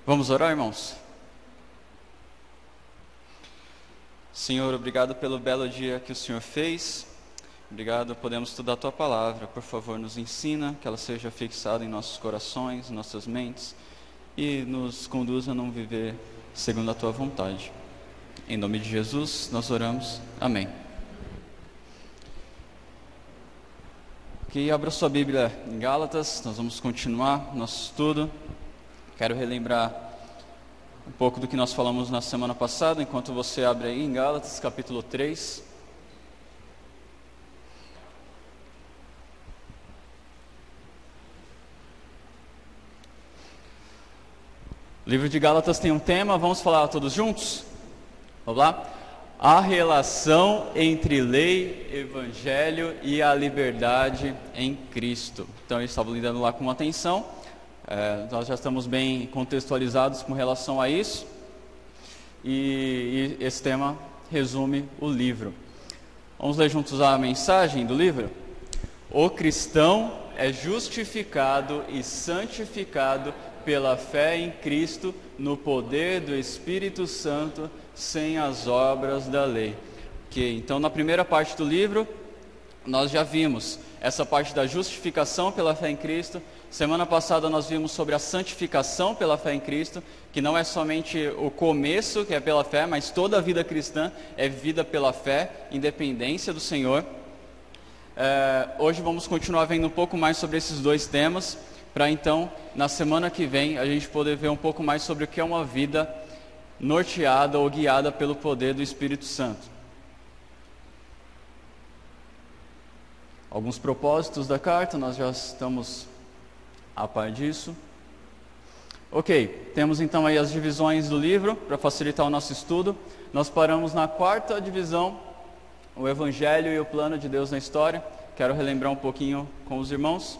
Vamos orar, irmãos? Senhor, obrigado pelo belo dia que o Senhor fez. Obrigado, podemos estudar a Tua Palavra. Por favor, nos ensina, que ela seja fixada em nossos corações, em nossas mentes, e nos conduza a não viver segundo a Tua vontade. Em nome de Jesus, nós oramos. Amém. Ok, abra sua Bíblia em Gálatas, nós vamos continuar nosso estudo. Quero relembrar um pouco do que nós falamos na semana passada, enquanto você abre aí em Gálatas, capítulo 3. O livro de Gálatas tem um tema, vamos falar todos juntos? Vamos lá? A relação entre lei, evangelho e a liberdade em Cristo. Então, eu estava lidando lá com atenção. Nós já estamos bem contextualizados com relação a isso, e esse tema resume o livro. Vamos ler juntos a mensagem do livro? O cristão é justificado e santificado pela fé em Cristo no poder do Espírito Santo, sem as obras da lei. Ok, então na primeira parte do livro, nós já vimos essa parte da justificação pela fé em Cristo. Semana passada nós vimos sobre a santificação pela fé em Cristo, que não é somente o começo, que é pela fé, mas toda a vida cristã é vivida pela fé, independência do Senhor. Hoje vamos continuar vendo um pouco mais sobre esses dois temas, para então, na semana que vem, a gente poder ver um pouco mais sobre o que é uma vida norteada ou guiada pelo poder do Espírito Santo. Alguns propósitos da carta, nós já estamos a par disso. Ok, temos então aí as divisões do livro, para facilitar o nosso estudo. Nós paramos na quarta divisão, o Evangelho e o plano de Deus na história. Quero relembrar um pouquinho com os irmãos.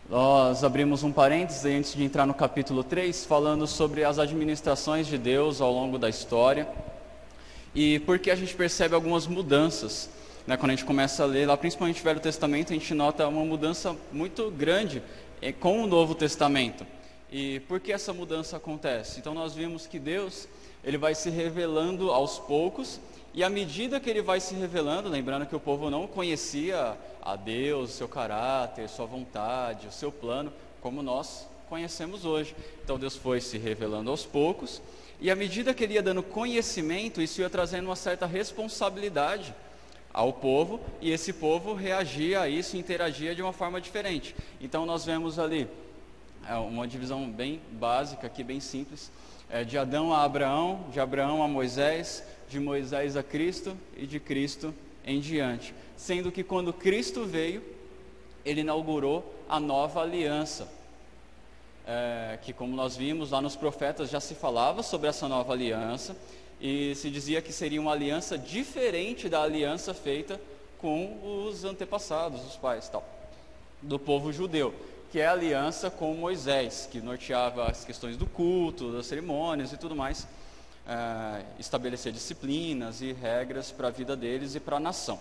Nós abrimos um parênteses antes de entrar no capítulo 3, falando sobre as administrações de Deus ao longo da história. E porque a gente percebe algumas mudanças, né? Quando a gente começa a ler, lá principalmente o Velho Testamento, a gente nota uma mudança muito grande com o Novo Testamento. E por que essa mudança acontece? Então nós vimos que Deus, ele vai se revelando aos poucos, e à medida que ele vai se revelando, lembrando que o povo não conhecia a Deus, seu caráter, sua vontade, o seu plano, como nós conhecemos hoje. Então Deus foi se revelando aos poucos, e à medida que ele ia dando conhecimento, isso ia trazendo uma certa responsabilidade ao povo, e esse povo reagia a isso, interagia de uma forma diferente. Então nós vemos ali uma divisão bem básica aqui, bem simples, de Adão a Abraão, de Abraão a Moisés, de Moisés a Cristo e de Cristo em diante. Sendo que quando Cristo veio, ele inaugurou a nova aliança, que como nós vimos lá nos profetas já se falava sobre essa nova aliança, e se dizia que seria uma aliança diferente da aliança feita com os antepassados, os pais tal, do povo judeu, que é a aliança com Moisés, que norteava as questões do culto, das cerimônias e tudo mais, estabelecer disciplinas e regras para a vida deles e para a nação.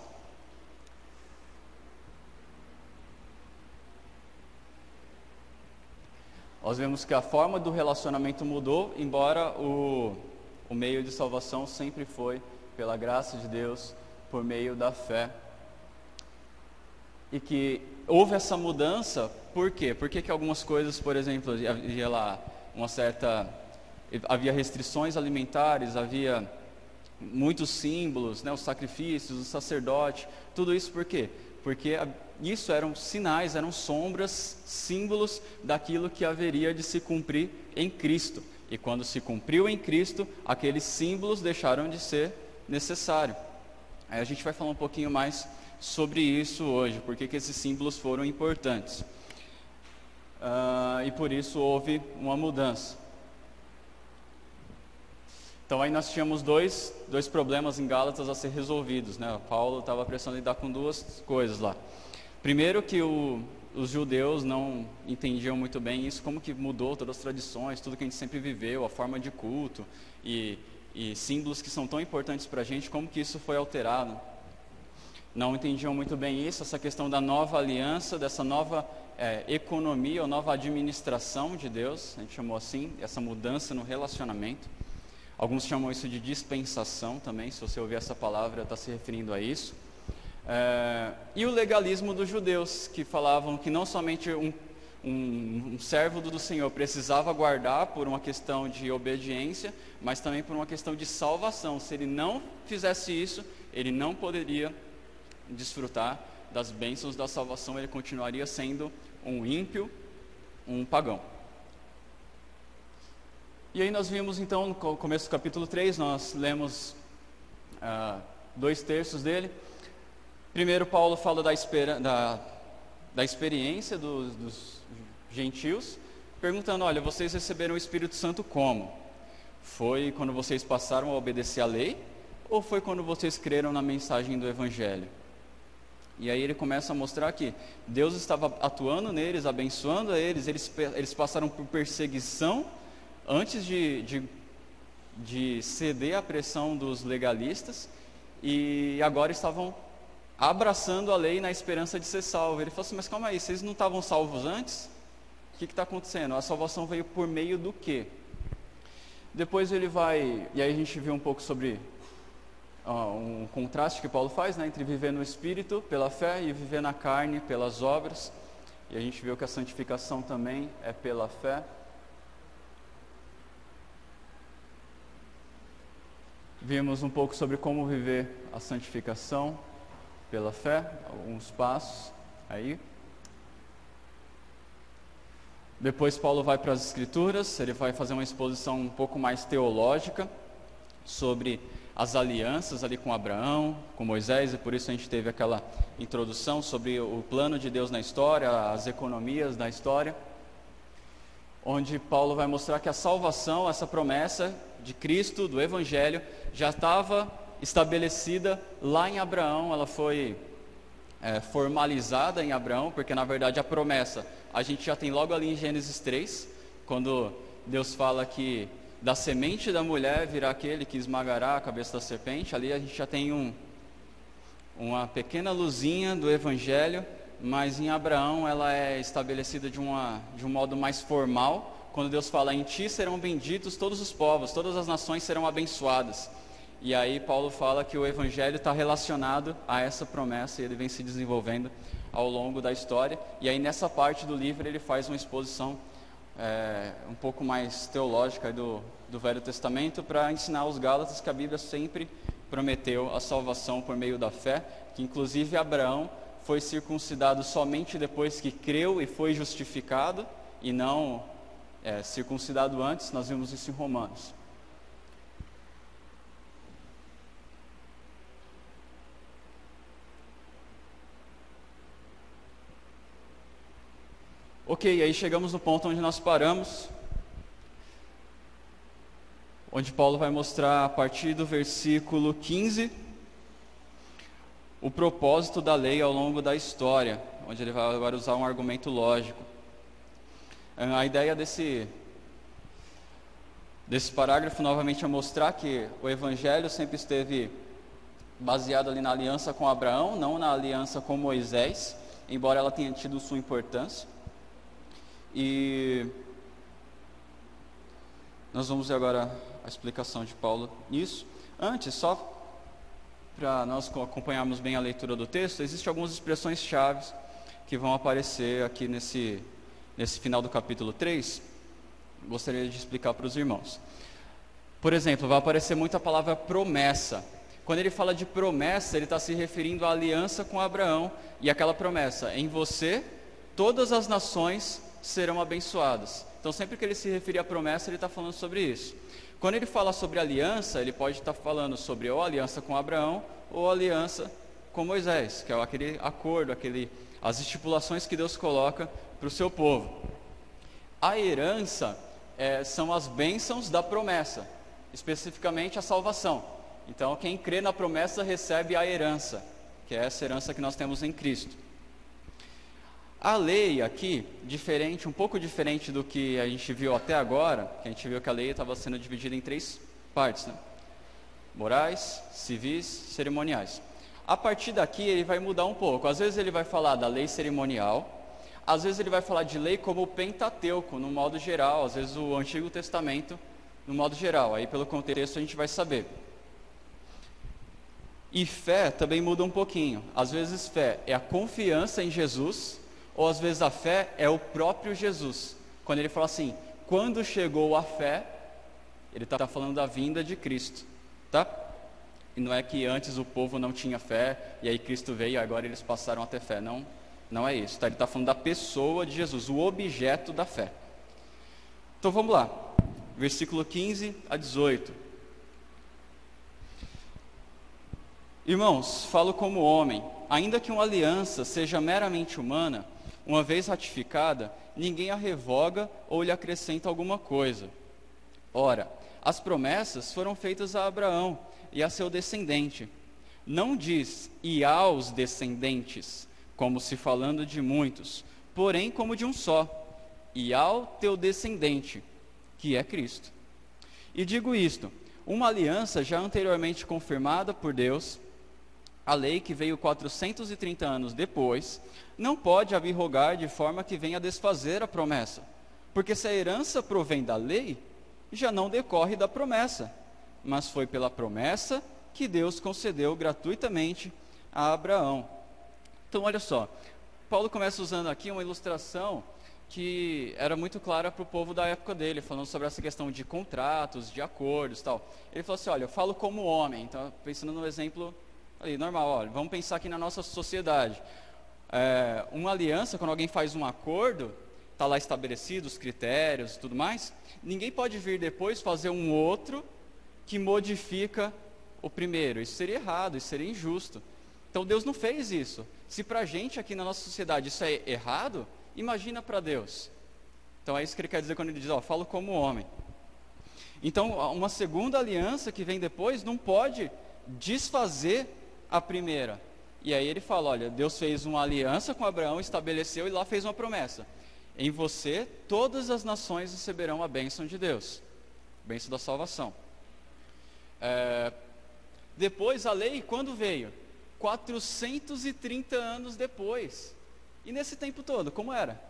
Nós vemos que a forma do relacionamento mudou, embora o meio de salvação sempre foi pela graça de Deus, por meio da fé. E que houve essa mudança, por quê? Porque que algumas coisas, por exemplo, havia lá havia restrições alimentares, havia muitos símbolos, né, os sacrifícios, o sacerdote, tudo isso por quê? Porque isso eram sinais, eram sombras, símbolos daquilo que haveria de se cumprir em Cristo. E quando se cumpriu em Cristo, aqueles símbolos deixaram de ser necessários. Aí a gente vai falar um pouquinho mais sobre isso hoje, porque que esses símbolos foram importantes. E por isso houve uma mudança. Então aí nós tínhamos dois problemas em Gálatas a ser resolvidos, né? Paulo estava precisando lidar com duas coisas lá. Primeiro que os judeus não entendiam muito bem isso, como que mudou todas as tradições, tudo que a gente sempre viveu, a forma de culto e símbolos que são tão importantes para a gente, como que isso foi alterado. Não entendiam muito bem isso, essa questão da nova aliança, dessa nova economia ou nova administração de Deus, a gente chamou assim, essa mudança no relacionamento. Alguns chamam isso de dispensação também, se você ouvir essa palavra, está se referindo a isso. E o legalismo dos judeus, que falavam que não somente um servo do Senhor precisava guardar por uma questão de obediência, mas também por uma questão de salvação. Se ele não fizesse isso, ele não poderia desfrutar das bênçãos da salvação, ele continuaria sendo um ímpio, um pagão. E aí nós vimos então no começo do capítulo 3, nós lemos 2/3 dele. Primeiro Paulo fala da experiência dos gentios, perguntando, olha, vocês receberam o Espírito Santo como? Foi quando vocês passaram a obedecer a lei? Ou foi quando vocês creram na mensagem do Evangelho? E aí ele começa a mostrar que Deus estava atuando neles, abençoando a eles, eles passaram por perseguição antes de ceder à pressão dos legalistas, e agora estavam abraçando a lei na esperança de ser salvo. Ele falou assim, mas calma aí, vocês não estavam salvos antes? O que está acontecendo? A salvação veio por meio do quê? Depois ele vai, e aí a gente viu um pouco sobre um contraste que Paulo faz, né, entre viver no Espírito pela fé e viver na carne pelas obras. E a gente viu que a santificação também é pela fé. Vimos um pouco sobre como viver a santificação pela fé, alguns passos aí. Depois Paulo vai para as Escrituras, ele vai fazer uma exposição um pouco mais teológica sobre as alianças ali com Abraão, com Moisés, e por isso a gente teve aquela introdução sobre o plano de Deus na história, as economias da história, onde Paulo vai mostrar que a salvação, essa promessa de Cristo, do Evangelho, já estava estabelecida lá em Abraão, ela foi formalizada em Abraão, porque na verdade a promessa a gente já tem logo ali em Gênesis 3, quando Deus fala que da semente da mulher virá aquele que esmagará a cabeça da serpente. Ali a gente já tem uma pequena luzinha do Evangelho, mas em Abraão ela é estabelecida de um modo mais formal, quando Deus fala, em ti serão benditos todos os povos, todas as nações serão abençoadas. E aí Paulo fala que o Evangelho está relacionado a essa promessa, e ele vem se desenvolvendo ao longo da história. E aí nessa parte do livro ele faz uma exposição um pouco mais teológica do Velho Testamento, para ensinar aos Gálatas que a Bíblia sempre prometeu a salvação por meio da fé, que inclusive Abraão foi circuncidado somente depois que creu e foi justificado, e não circuncidado antes. Nós vimos isso em Romanos. Ok, aí chegamos no ponto onde nós paramos, onde Paulo vai mostrar a partir do versículo 15 o propósito da lei ao longo da história, onde ele vai agora usar um argumento lógico. A ideia desse parágrafo novamente é mostrar que o Evangelho sempre esteve baseado ali na aliança com Abraão, não na aliança com Moisés, embora ela tenha tido sua importância. E nós vamos ver agora a explicação de Paulo nisso. Antes, só para nós acompanharmos bem a leitura do texto, existem algumas expressões chaves que vão aparecer aqui nesse final do capítulo 3. Gostaria de explicar para os irmãos. Por exemplo, vai aparecer muito a palavra promessa. Quando ele fala de promessa, ele está se referindo à aliança com Abraão, e aquela promessa, em você todas as nações serão abençoadas. Então sempre que ele se referir à promessa, ele está falando sobre isso. Quando ele fala sobre aliança, ele pode estar falando sobre ou aliança com Abraão ou aliança com Moisés, que é aquele acordo, as estipulações que Deus coloca para o seu povo. A herança são as bênçãos da promessa, especificamente a salvação. Então quem crê na promessa recebe a herança, que é essa herança que nós temos em Cristo. A lei aqui, um pouco diferente do que a gente viu até agora, que a gente viu que a lei estava sendo dividida em 3 partes, né? Morais, civis, cerimoniais. A partir daqui ele vai mudar um pouco. Às vezes ele vai falar da lei cerimonial, Às vezes ele vai falar de lei como o Pentateuco, no modo geral, às vezes o Antigo Testamento, no modo geral. Aí pelo contexto a gente vai saber. E fé também muda um pouquinho. Às vezes fé é a confiança em Jesus, ou às vezes a fé é o próprio Jesus. Quando ele fala assim, quando chegou a fé, ele está falando da vinda de Cristo, tá? E não é que antes o povo não tinha fé, e aí Cristo veio e agora eles passaram a ter fé. Não, não é isso, tá? Ele está falando da pessoa de Jesus, o objeto da fé. Então vamos lá, versículo 15 a 18. Irmãos, falo como homem, ainda que uma aliança seja meramente humana, uma vez ratificada, ninguém a revoga ou lhe acrescenta alguma coisa. Ora, as promessas foram feitas a Abraão e a seu descendente. Não diz, e aos descendentes, como se falando de muitos, porém como de um só, e ao teu descendente, que é Cristo. E digo isto, uma aliança já anteriormente confirmada por Deus, a lei que veio 430 anos depois, não pode abrogar de forma que venha desfazer a promessa. Porque se a herança provém da lei, já não decorre da promessa, mas foi pela promessa que Deus concedeu gratuitamente a Abraão. Então olha só, Paulo começa usando aqui uma ilustração que era muito clara para o povo da época dele, falando sobre essa questão de contratos, de acordos e tal. Ele falou assim, olha, eu falo como homem, então pensando no exemplo ali, normal, olha, vamos pensar aqui na nossa sociedade. Uma aliança, quando alguém faz um acordo, está lá estabelecido os critérios e tudo mais, ninguém pode vir depois fazer um outro que modifica o primeiro. Isso seria errado, isso seria injusto. Então Deus não fez isso. Se para a gente aqui na nossa sociedade isso é errado, imagina para Deus. Então é isso que ele quer dizer quando ele diz, ó, falo como homem. Então uma segunda aliança que vem depois não pode desfazer a primeira. E aí ele fala, olha, Deus fez uma aliança com Abraão, estabeleceu e lá fez uma promessa. Em você, todas as nações receberão a bênção de Deus. Bênção da salvação. Depois a lei, quando veio? 430 anos depois. E nesse tempo todo, como era?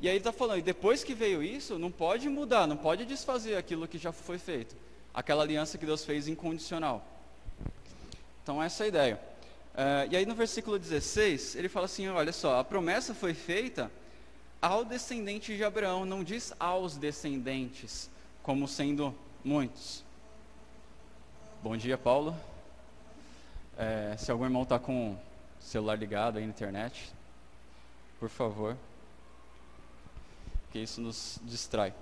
E aí ele está falando, e depois que veio isso, não pode mudar, não pode desfazer aquilo que já foi feito. Aquela aliança que Deus fez incondicional. Então essa é a ideia. E aí no versículo 16, ele fala assim, olha só, a promessa foi feita ao descendente de Abraão, não diz aos descendentes, como sendo muitos. Bom dia, Paulo. Se algum irmão está com o celular ligado aí na internet, por favor, que isso nos distrai.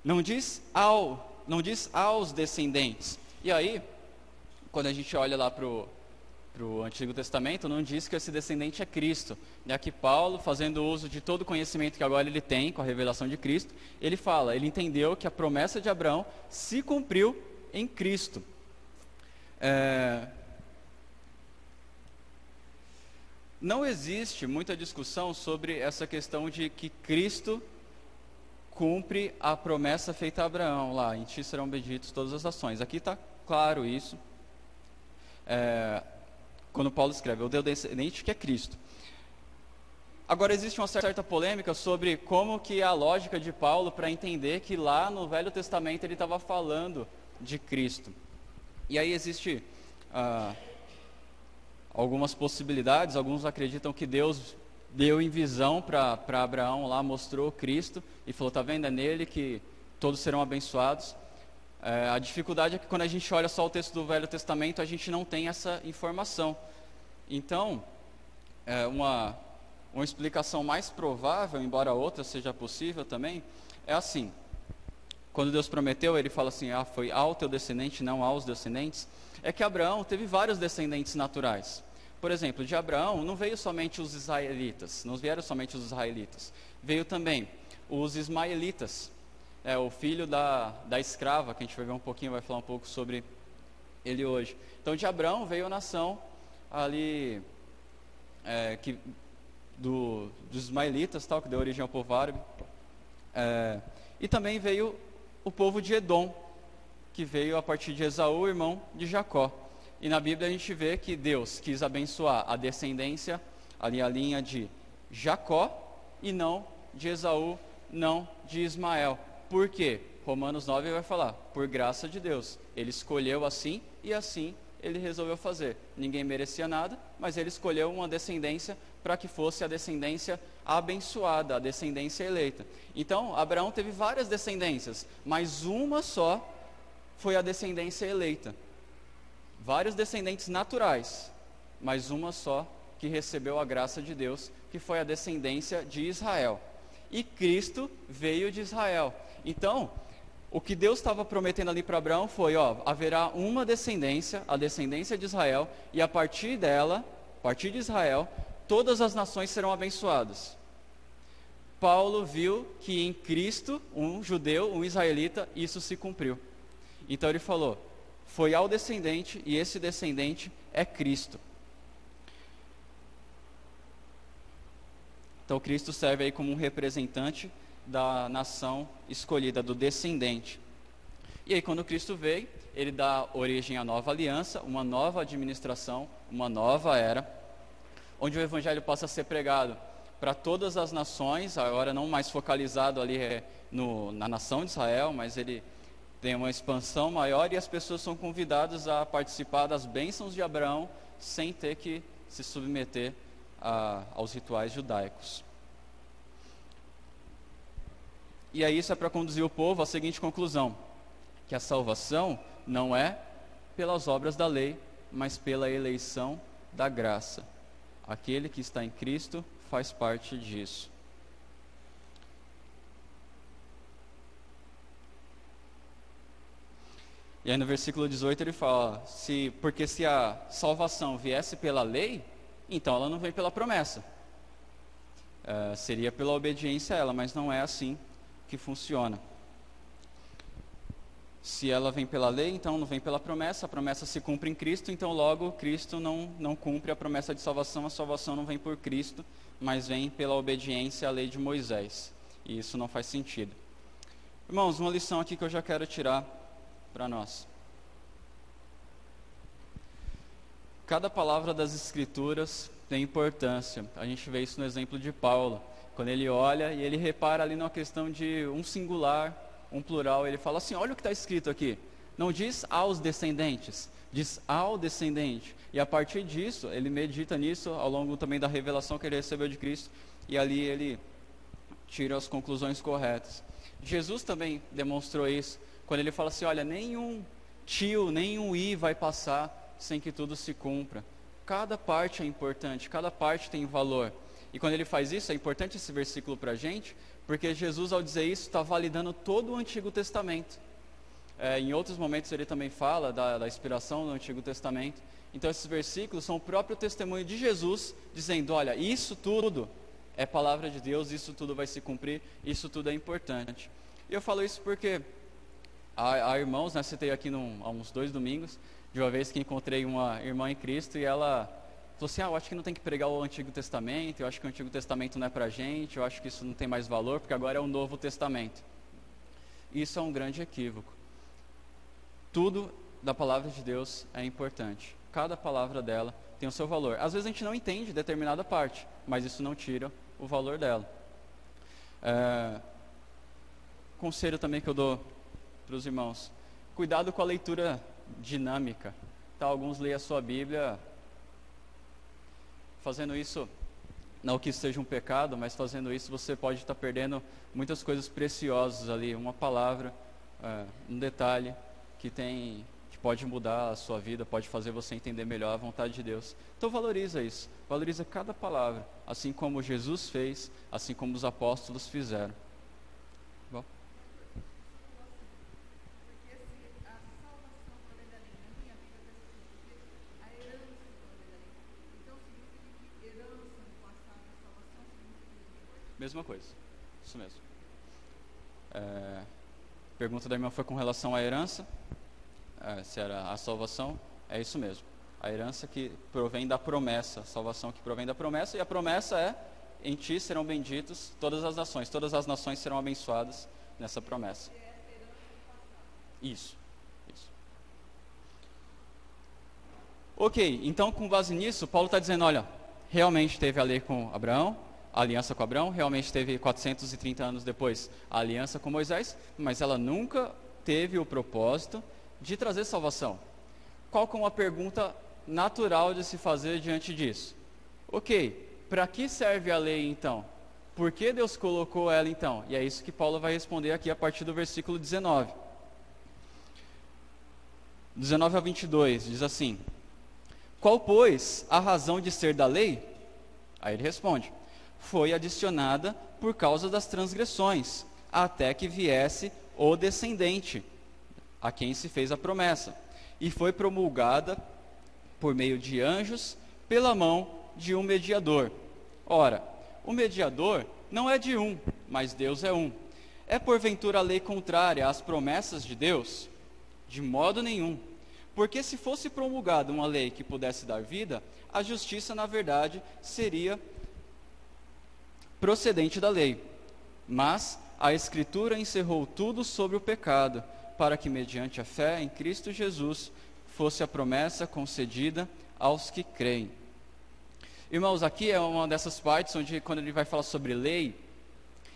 Não diz aos descendentes. E aí, quando a gente olha lá para o Antigo Testamento, não diz que esse descendente é Cristo. E aqui Paulo, fazendo uso de todo o conhecimento que agora ele tem com a revelação de Cristo, ele fala, ele entendeu que a promessa de Abraão se cumpriu em Cristo. Não existe muita discussão sobre essa questão de que Cristo cumpre a promessa feita a Abraão, lá, em ti serão benditas todas as nações. Aqui está claro isso, quando Paulo escreve, o Deus descendente que é Cristo. Agora existe uma certa polêmica sobre como que é a lógica de Paulo para entender que lá no Velho Testamento ele estava falando de Cristo. E aí existe algumas possibilidades, alguns acreditam que Deus deu em visão para Abraão lá, mostrou Cristo e falou, tá vendo, é nele que todos serão abençoados. A dificuldade é que quando a gente olha só o texto do Velho Testamento, a gente não tem essa informação. Então, uma explicação mais provável, embora outra seja possível também, é assim, quando Deus prometeu, ele fala assim, foi ao teu descendente, não aos descendentes, é que Abraão teve vários descendentes naturais. Por exemplo, de Abraão não veio somente os israelitas, não vieram somente os israelitas, veio também os ismaelitas, o filho da escrava, que a gente vai ver um pouquinho, vai falar um pouco sobre ele hoje. Então de Abraão veio a nação ali, dos ismaelitas, tal, que deu origem ao povo árabe, e também veio o povo de Edom, que veio a partir de Esaú, irmão de Jacó. E na Bíblia a gente vê que Deus quis abençoar a descendência, ali a linha de Jacó, e não de Esaú, não de Ismael. Por quê? Romanos 9 vai falar, por graça de Deus. Ele escolheu assim e assim ele resolveu fazer. Ninguém merecia nada, mas ele escolheu uma descendência para que fosse a descendência abençoada, a descendência eleita. Então, Abraão teve várias descendências, mas uma só foi a descendência eleita. Vários descendentes naturais, mas uma só que recebeu a graça de Deus, que foi a descendência de Israel. E Cristo veio de Israel. Então, o que Deus estava prometendo ali para Abraão foi, haverá uma descendência, a descendência de Israel, e a partir dela, a partir de Israel, todas as nações serão abençoadas. Paulo viu que em Cristo, um judeu, um israelita, isso se cumpriu. Então ele falou, foi ao descendente, e esse descendente é Cristo. Então Cristo serve aí como um representante da nação escolhida, do descendente. E aí quando Cristo veio, ele dá origem à nova aliança, uma nova administração, uma nova era, onde o evangelho possa ser pregado para todas as nações, agora não mais focalizado ali na nação de Israel, mas ele tem uma expansão maior e as pessoas são convidadas a participar das bênçãos de Abraão sem ter que se submeter aos rituais judaicos. E aí isso é para conduzir o povo à seguinte conclusão, que a salvação não é pelas obras da lei, mas pela eleição da graça. Aquele que está em Cristo faz parte disso. E aí no versículo 18 ele fala, porque se a salvação viesse pela lei, então ela não vem pela promessa. Seria pela obediência a ela, mas não é assim que funciona. Se ela vem pela lei, então não vem pela promessa, a promessa se cumpre em Cristo, então logo Cristo não cumpre a promessa de salvação, a salvação não vem por Cristo, mas vem pela obediência à lei de Moisés. E isso não faz sentido. Irmãos, uma lição aqui que eu já quero tirar para nós. Cada palavra das Escrituras tem importância. A gente vê isso no exemplo de Paulo. Quando ele olha e ele repara ali numa questão de um singular, um plural, ele fala assim, olha o que está escrito aqui. Não diz aos descendentes, diz ao descendente. E a partir disso, ele medita nisso ao longo também da revelação que ele recebeu de Cristo. E ali ele tira as conclusões corretas. Jesus também demonstrou isso, quando ele fala assim, olha, nenhum tio, nenhum i vai passar sem que tudo se cumpra. Cada parte é importante, cada parte tem valor. E quando ele faz isso, é importante esse versículo para a gente, porque Jesus, ao dizer isso, está validando todo o Antigo Testamento. Em outros momentos ele também fala da inspiração do Antigo Testamento. Então esses versículos são o próprio testemunho de Jesus, dizendo, olha, isso tudo é palavra de Deus, isso tudo vai se cumprir, isso tudo é importante. E eu falo isso porque há irmãos, né, citei aqui há uns 2 domingos, de uma vez que encontrei uma irmã em Cristo e ela falou assim, eu acho que não tem que pregar o Antigo Testamento, eu acho que o Antigo Testamento não é pra gente, eu acho que isso não tem mais valor, porque agora é o Novo Testamento. Isso é um grande equívoco. Tudo da palavra de Deus é importante. Cada palavra dela tem o seu valor. Às vezes a gente não entende determinada parte, mas isso não tira o valor dela. Conselho também que eu dou para os irmãos, cuidado com a leitura dinâmica. Tá, alguns leem a sua Bíblia fazendo isso, não que isso seja um pecado, mas fazendo isso você pode estar perdendo muitas coisas preciosas ali, uma palavra, um detalhe que pode mudar a sua vida, pode fazer você entender melhor a vontade de Deus. Então valoriza isso, valoriza cada palavra, assim como Jesus fez, assim como os apóstolos fizeram. Bom. Mesma coisa, isso mesmo. Pergunta da irmã foi com relação à herança, se era a salvação, é isso mesmo. A herança que provém da promessa, a salvação que provém da promessa, e a promessa é, em ti serão benditos todas as nações serão abençoadas nessa promessa. Isso. Ok, então com base nisso, Paulo está dizendo, olha, realmente teve a lei com Abraão, a aliança com Abraão, realmente teve 430 anos depois a aliança com Moisés, mas ela nunca teve o propósito de trazer salvação. Qual que é uma pergunta natural de se fazer diante disso? Ok, para que serve a lei então? Por que Deus colocou ela então? E é isso que Paulo vai responder aqui a partir do versículo 19. 19 a 22, diz assim: qual, pois, a razão de ser da lei? Aí ele responde: foi adicionada por causa das transgressões, até que viesse o descendente, a quem se fez a promessa, e foi promulgada por meio de anjos, pela mão de um mediador. Ora, o mediador não é de um, mas Deus é um. É porventura a lei contrária às promessas de Deus? De modo nenhum. Porque se fosse promulgada uma lei que pudesse dar vida, a justiça, na verdade, seria procedente da lei. Mas a Escritura encerrou tudo sobre o pecado, para que, mediante a fé em Cristo Jesus, fosse a promessa concedida aos que creem. Irmãos, aqui é uma dessas partes onde, quando ele vai falar sobre lei,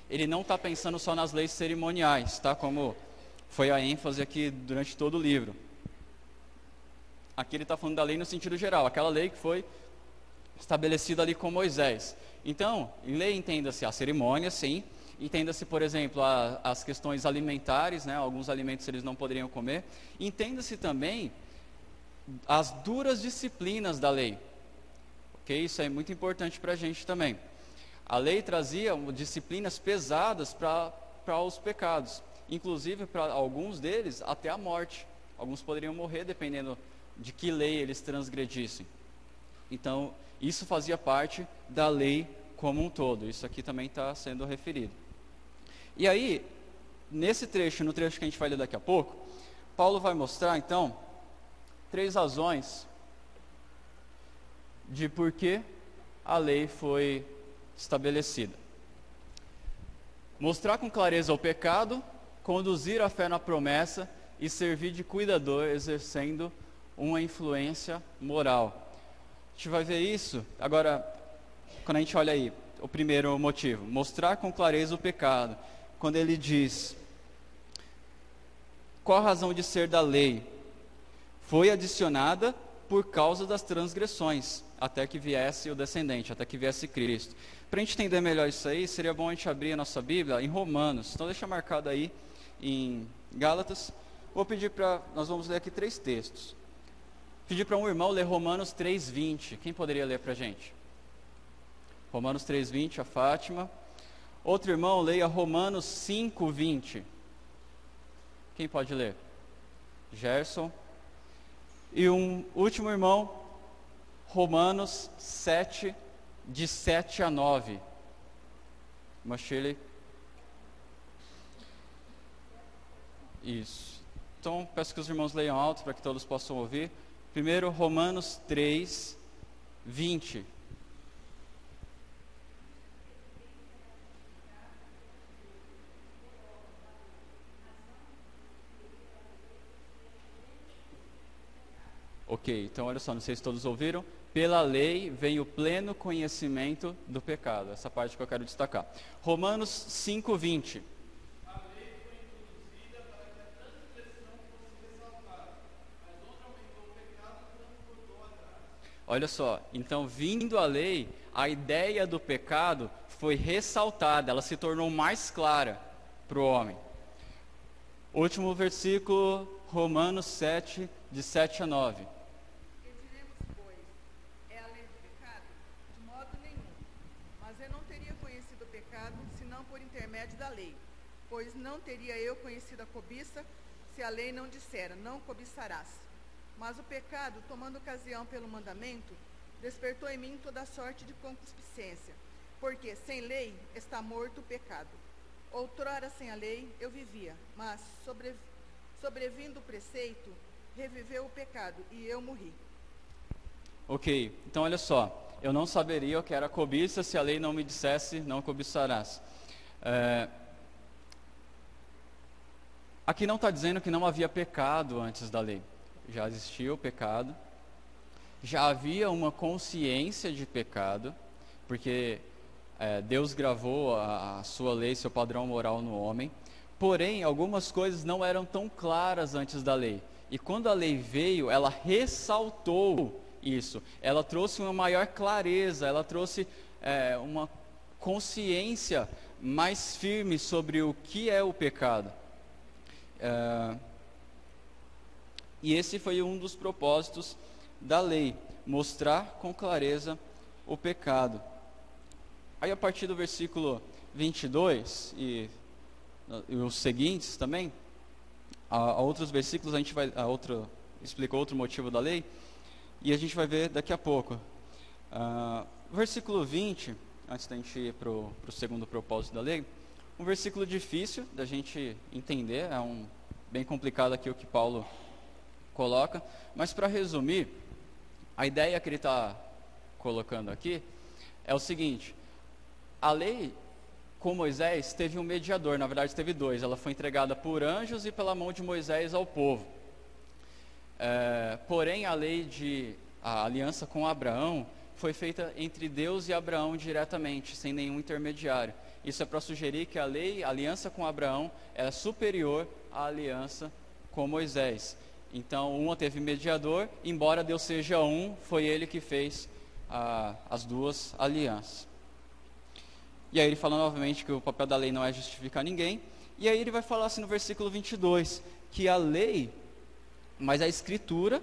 ele não está pensando só nas leis cerimoniais, tá? Como foi a ênfase aqui durante todo o livro. Aqui ele está falando da lei no sentido geral, aquela lei que foi estabelecida ali com Moisés. Então, em lei entenda-se a cerimônia, sim. Entenda-se, por exemplo, as questões alimentares, né? Alguns alimentos eles não poderiam comer. Entenda-se também as duras disciplinas da lei. Ok? Isso é muito importante para a gente também. A lei trazia disciplinas pesadas para os pecados. Inclusive, para alguns deles, até a morte. Alguns poderiam morrer dependendo de que lei eles transgredissem. Então, isso fazia parte da lei como um todo. Isso aqui também está sendo referido. E aí, nesse trecho, no trecho que a gente vai ler daqui a pouco, Paulo vai mostrar, então, 3 razões de por que a lei foi estabelecida. Mostrar com clareza o pecado, conduzir a fé na promessa e servir de cuidador, exercendo uma influência moral. A gente vai ver isso agora, quando a gente olha aí, o primeiro motivo, mostrar com clareza o pecado. Quando ele diz, qual a razão de ser da lei? Foi adicionada por causa das transgressões, até que viesse o descendente, até que viesse Cristo. Para a gente entender melhor isso aí, seria bom a gente abrir a nossa Bíblia em Romanos. Então deixa marcado aí em Gálatas. Vou pedir nós vamos ler aqui 3 textos. Pedir para um irmão ler Romanos 3:20. Quem poderia ler para a gente? Romanos 3:20, a Fátima. Outro irmão, leia Romanos 5:20. Quem pode ler? Gerson. E um último irmão, Romanos 7, de 7 a 9. Irmã Shirley. Isso. Então, peço que os irmãos leiam alto para que todos possam ouvir. Primeiro, Romanos 3:20. Ok, então olha só, não sei se todos ouviram. Pela lei vem o pleno conhecimento do pecado. Essa parte que eu quero destacar. Romanos 5:20. A lei foi introduzida para que a transgressão fosse ressaltada, mas onde aumentou o pecado, transportou atrás. Olha só, então vindo a lei, a ideia do pecado foi ressaltada, ela se tornou mais clara para o homem. Último versículo, Romanos 7, de 7 a 9. Da lei, pois não teria eu conhecido a cobiça, se a lei não dissera, não cobiçarás. Mas o pecado, tomando ocasião pelo mandamento, despertou em mim toda sorte de concupiscência, porque sem lei está morto o pecado. Outrora sem a lei eu vivia, mas sobrevindo o preceito, reviveu o pecado e eu morri. Ok, então olha só, eu não saberia o que era cobiça se a lei não me dissesse, não cobiçarás. Aqui não está dizendo que não havia pecado antes da lei. Já existia o pecado. já havia uma consciência de pecado, porque Deus gravou a sua lei, seu padrão moral no homem. Porém, algumas coisas não eram tão claras antes da lei. E quando a lei veio, ela ressaltou isso. Ela trouxe uma maior clareza, ela trouxe uma consciência mais firme sobre o que é o pecado. E esse foi um dos propósitos da lei, mostrar com clareza o pecado. Aí a partir do versículo 22 e os seguintes também, a outros versículos a gente vai, explica outro motivo da lei, e a gente vai ver daqui a pouco. Versículo 20, antes da gente ir para o segundo propósito da lei, um versículo difícil da gente entender, bem complicado aqui o que Paulo coloca, mas para resumir, a ideia que ele está colocando aqui é o seguinte: a lei com Moisés teve um mediador, na verdade teve dois, ela foi entregada por anjos e pela mão de Moisés ao povo. Porém a aliança com Abraão foi feita entre Deus e Abraão diretamente, sem nenhum intermediário. Isso é para sugerir que a aliança com Abraão era superior à aliança com Moisés. Então, uma teve mediador, embora Deus seja um, foi ele que fez as duas alianças. E aí ele fala novamente que o papel da lei não é justificar ninguém. E aí ele vai falar assim no versículo 22, que a lei, mas a Escritura,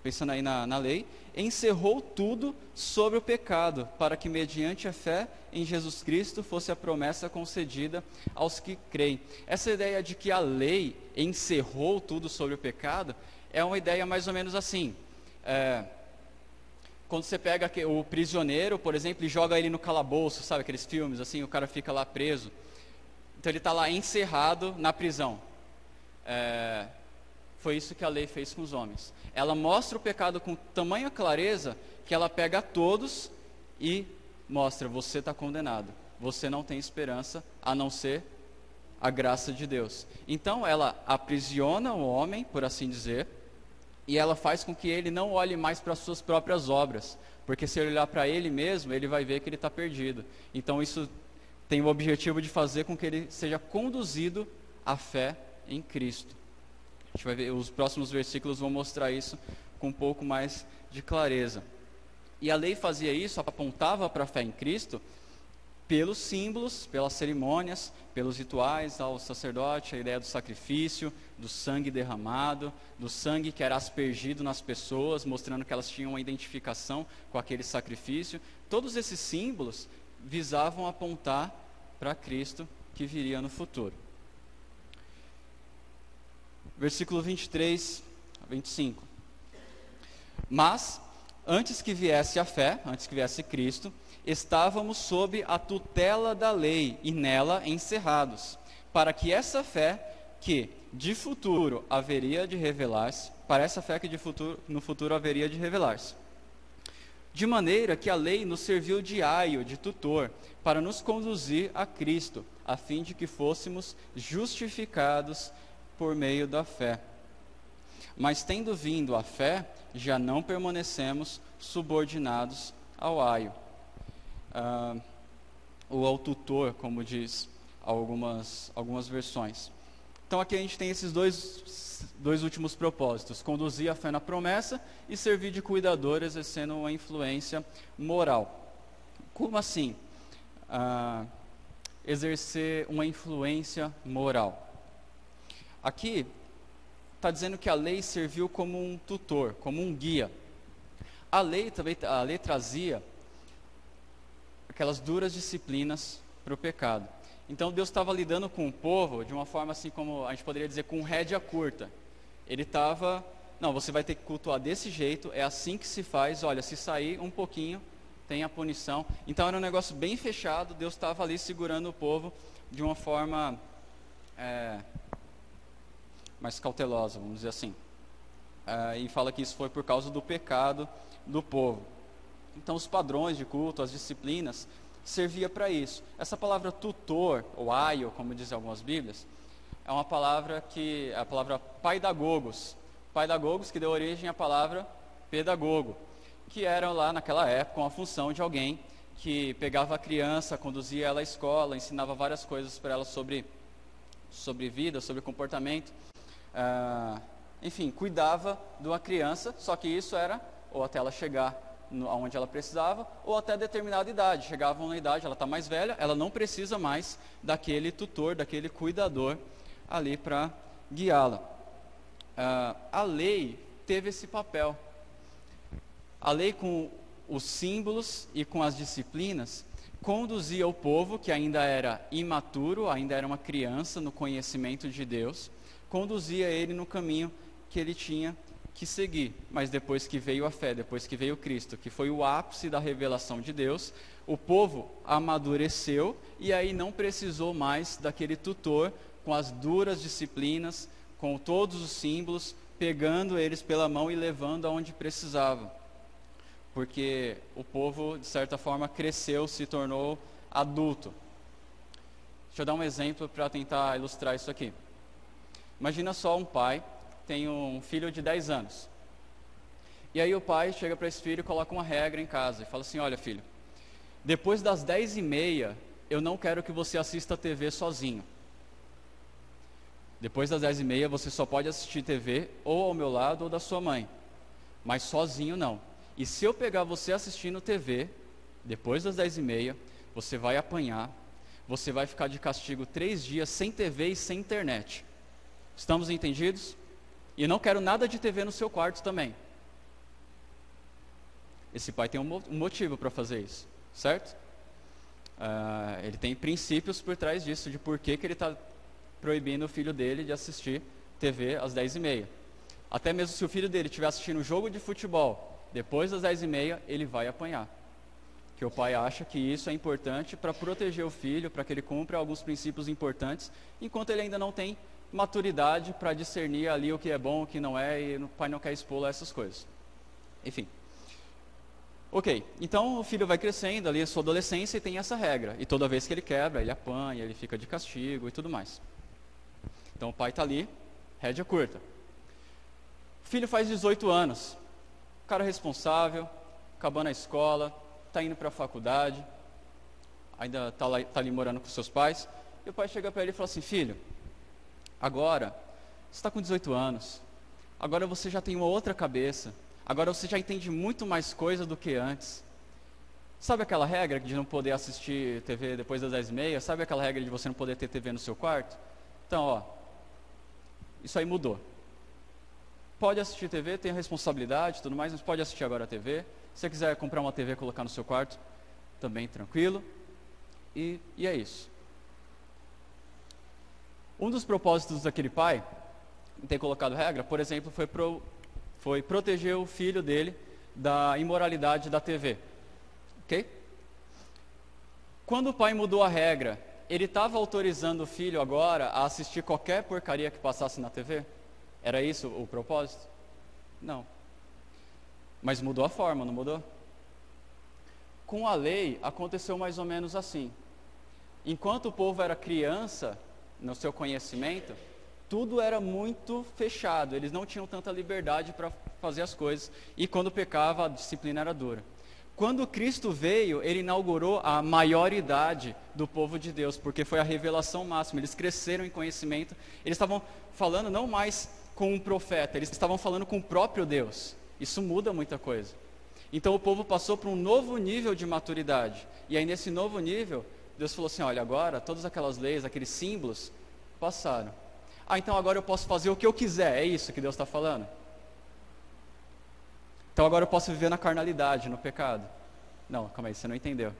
pensando aí na lei, encerrou tudo sobre o pecado, para que mediante a fé em Jesus Cristo fosse a promessa concedida aos que creem. Essa ideia de que a lei encerrou tudo sobre o pecado é uma ideia mais ou menos assim. Quando você pega o prisioneiro, por exemplo, e joga ele no calabouço, sabe aqueles filmes assim, o cara fica lá preso. Então ele está lá encerrado na prisão. Foi isso que a lei fez com os homens. Ela mostra o pecado com tamanha clareza que ela pega a todos e mostra: você está condenado, você não tem esperança a não ser a graça de Deus. Então ela aprisiona o homem, por assim dizer, e ela faz com que ele não olhe mais para as suas próprias obras, porque se ele olhar para ele mesmo, ele vai ver que ele está perdido. Então isso tem o objetivo de fazer com que ele seja conduzido à fé em Cristo. A gente vai ver, os próximos versículos vão mostrar isso com um pouco mais de clareza. E a lei fazia isso, apontava para a fé em Cristo, pelos símbolos, pelas cerimônias, pelos rituais ao sacerdote, a ideia do sacrifício, do sangue derramado, do sangue que era aspergido nas pessoas, mostrando que elas tinham uma identificação com aquele sacrifício. Todos esses símbolos visavam apontar para Cristo que viria no futuro. Versículo 23 a 25. Mas, antes que viesse a fé, antes que viesse Cristo, estávamos sob a tutela da lei e nela encerrados, para que essa fé que de futuro haveria de revelar-se, no futuro haveria de revelar-se. De maneira que a lei nos serviu de aio, de tutor, para nos conduzir a Cristo, a fim de que fôssemos justificados por meio da fé. Mas tendo vindo a fé, já não permanecemos subordinados ao aio. Ou ao tutor, como diz algumas versões. Então aqui a gente tem esses dois últimos propósitos: conduzir a fé na promessa e servir de cuidador, exercendo uma influência moral. Como assim? Exercer uma influência moral. Aqui está dizendo que a lei serviu como um tutor, como um guia. A lei trazia aquelas duras disciplinas para o pecado. Então Deus estava lidando com o povo de uma forma assim, como a gente poderia dizer, com rédea curta. Ele estava, não, você vai ter que cultuar desse jeito, é assim que se faz, olha, se sair um pouquinho, tem a punição. Então era um negócio bem fechado, Deus estava ali segurando o povo de uma forma mais cautelosa, vamos dizer assim. E fala que isso foi por causa do pecado do povo. Então os padrões de culto, as disciplinas, servia para isso. Essa palavra tutor, ou aio, como dizem algumas bíblias, é uma palavra é a palavra paidagogos. Paidagogos que deu origem à palavra pedagogo. que eram lá naquela época uma função de alguém que pegava a criança, conduzia ela à escola, ensinava várias coisas para ela sobre vida, sobre comportamento, enfim, cuidava de uma criança, só que isso era ou até ela chegar aonde ela precisava, ou até determinada idade. Chegava na idade, ela está mais velha, ela não precisa mais daquele tutor, daquele cuidador ali para guiá-la. A lei teve esse papel. A lei, com os símbolos e com as disciplinas, conduzia o povo, que ainda era imaturo, ainda era uma criança no conhecimento de Deus, conduzia ele no caminho que ele tinha que seguir. Mas depois que veio a fé, depois que veio Cristo, que foi o ápice da revelação de Deus, o povo amadureceu e aí não precisou mais daquele tutor com as duras disciplinas, com todos os símbolos, pegando eles pela mão e levando aonde precisava. Porque o povo, de certa forma, cresceu, se tornou adulto. Deixa eu dar um exemplo para tentar ilustrar isso aqui. Imagina só um pai, tem um filho de 10 anos. E aí o pai chega para esse filho e coloca uma regra em casa e fala assim: olha, filho, depois das 10h30, eu não quero que você assista a TV sozinho. Depois das 10h30, você só pode assistir TV ou ao meu lado ou da sua mãe, mas sozinho não. E se eu pegar você assistindo TV, depois das 10h30, você vai apanhar, você vai ficar de castigo 3 dias sem TV e sem internet. Estamos entendidos? E não quero nada de TV no seu quarto também. Esse pai tem um motivo para fazer isso, certo? Ele tem princípios por trás disso, de por que ele está proibindo o filho dele de assistir TV às 10h30. Até mesmo se o filho dele estiver assistindo um jogo de futebol, depois das 10h30, ele vai apanhar. Que o pai acha que isso é importante para proteger o filho, para que ele cumpra alguns princípios importantes, enquanto ele ainda não tem maturidade para discernir ali o que é bom, o que não é, e o pai não quer expô-lo a essas coisas. Enfim. Ok, então o filho vai crescendo ali, a sua adolescência, e tem essa regra. E toda vez que ele quebra, ele apanha, ele fica de castigo e tudo mais. Então o pai está ali, rédea curta. O filho faz 18 anos. Cara responsável, acabando a escola, está indo para a faculdade, ainda está ali morando com seus pais, e o pai chega para ele e fala assim: filho, agora você está com 18 anos, agora você já tem uma outra cabeça, agora você já entende muito mais coisa do que antes. Sabe aquela regra de não poder assistir TV depois das 10h30? Sabe aquela regra de você não poder ter TV no seu quarto? Então, ó, isso aí mudou. Pode assistir TV, tem a responsabilidade e tudo mais, mas pode assistir agora a TV. Se você quiser comprar uma TV e colocar no seu quarto, também tranquilo. E é isso. Um dos propósitos daquele pai, em ter colocado regra, por exemplo, foi proteger o filho dele da imoralidade da TV. Ok? Quando o pai mudou a regra, ele estava autorizando o filho agora a assistir qualquer porcaria que passasse na TV? Era isso o propósito? Não. Mas mudou a forma, não mudou? Com a lei, aconteceu mais ou menos assim. Enquanto o povo era criança, no seu conhecimento, tudo era muito fechado. Eles não tinham tanta liberdade para fazer as coisas. E quando pecava, a disciplina era dura. Quando Cristo veio, ele inaugurou a maioridade do povo de Deus, porque foi a revelação máxima. Eles cresceram em conhecimento. Eles estavam falando não mais com um profeta, eles estavam falando com o próprio Deus. Isso muda muita coisa. Então o povo passou para um novo nível de maturidade. E aí nesse novo nível, Deus falou assim: olha, agora todas aquelas leis, aqueles símbolos, passaram. Então agora eu posso fazer o que eu quiser. É isso que Deus está falando? Então agora eu posso viver na carnalidade, no pecado. Não, calma aí, você não entendeu.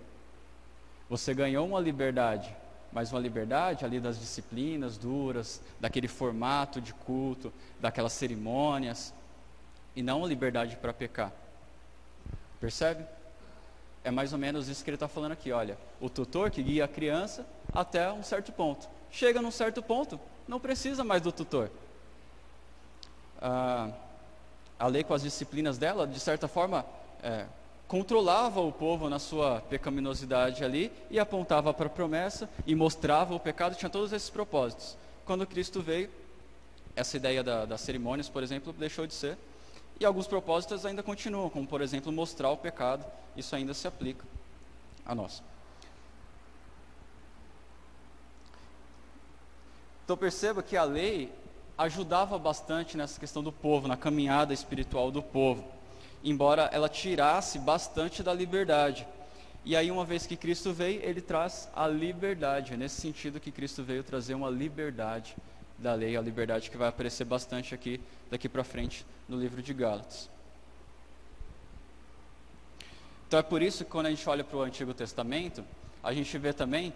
Você ganhou uma liberdade, mas uma liberdade ali das disciplinas duras, daquele formato de culto, daquelas cerimônias, e não uma liberdade para pecar. Percebe? É mais ou menos isso que ele está falando aqui. Olha, o tutor que guia a criança até um certo ponto. Chega num certo ponto, não precisa mais do tutor. A lei, com as disciplinas dela, de certa forma, controlava o povo na sua pecaminosidade ali e apontava para a promessa e mostrava o pecado. Tinha todos esses propósitos. Quando Cristo veio, essa ideia das cerimônias, por exemplo, deixou de ser, E alguns propósitos ainda continuam, como por exemplo mostrar o pecado, isso ainda se aplica a nós. Então perceba que a lei ajudava bastante nessa questão do povo, na caminhada espiritual do povo, embora ela tirasse bastante da liberdade. E aí, uma vez que Cristo veio, ele traz a liberdade. É nesse sentido que Cristo veio trazer uma liberdade da lei, a liberdade que vai aparecer bastante aqui, daqui para frente, no livro de Gálatas. Então é por isso que quando a gente olha para o Antigo Testamento, a gente vê também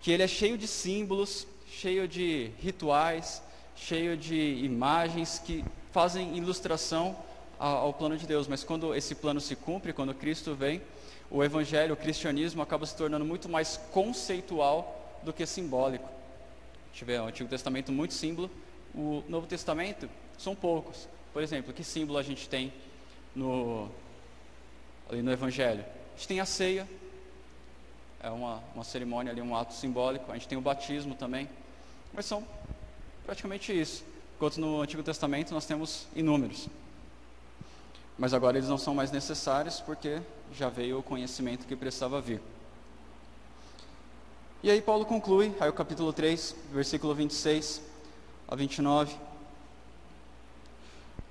que ele é cheio de símbolos, cheio de rituais, cheio de imagens que fazem ilustração ao plano de Deus. Mas quando esse plano se cumpre, quando Cristo vem, o evangelho, o cristianismo acaba se tornando muito mais conceitual do que simbólico. A gente vê o Antigo Testamento muito símbolo, o Novo Testamento são poucos. Por exemplo, que símbolo a gente tem ali no evangelho? A gente tem a ceia, é uma cerimônia ali, um ato simbólico. A gente tem o batismo também, mas são praticamente isso. Enquanto no Antigo Testamento nós temos inúmeros. Mas agora eles não são mais necessários porque já veio o conhecimento que precisava vir. E aí Paulo conclui, aí o capítulo 3, versículo 26 a 29.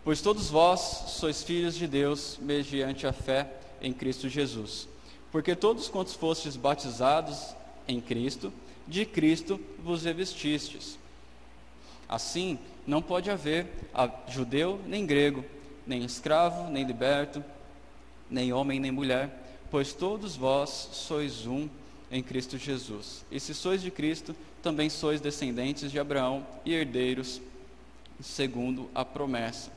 Pois todos vós sois filhos de Deus mediante a fé em Cristo Jesus. Porque todos quantos fostes batizados em Cristo, de Cristo vos revestistes. Assim, não pode haver judeu nem grego, nem escravo, nem liberto, nem homem, nem mulher, pois todos vós sois um em Cristo Jesus. E se sois de Cristo, também sois descendentes de Abraão e herdeiros segundo a promessa.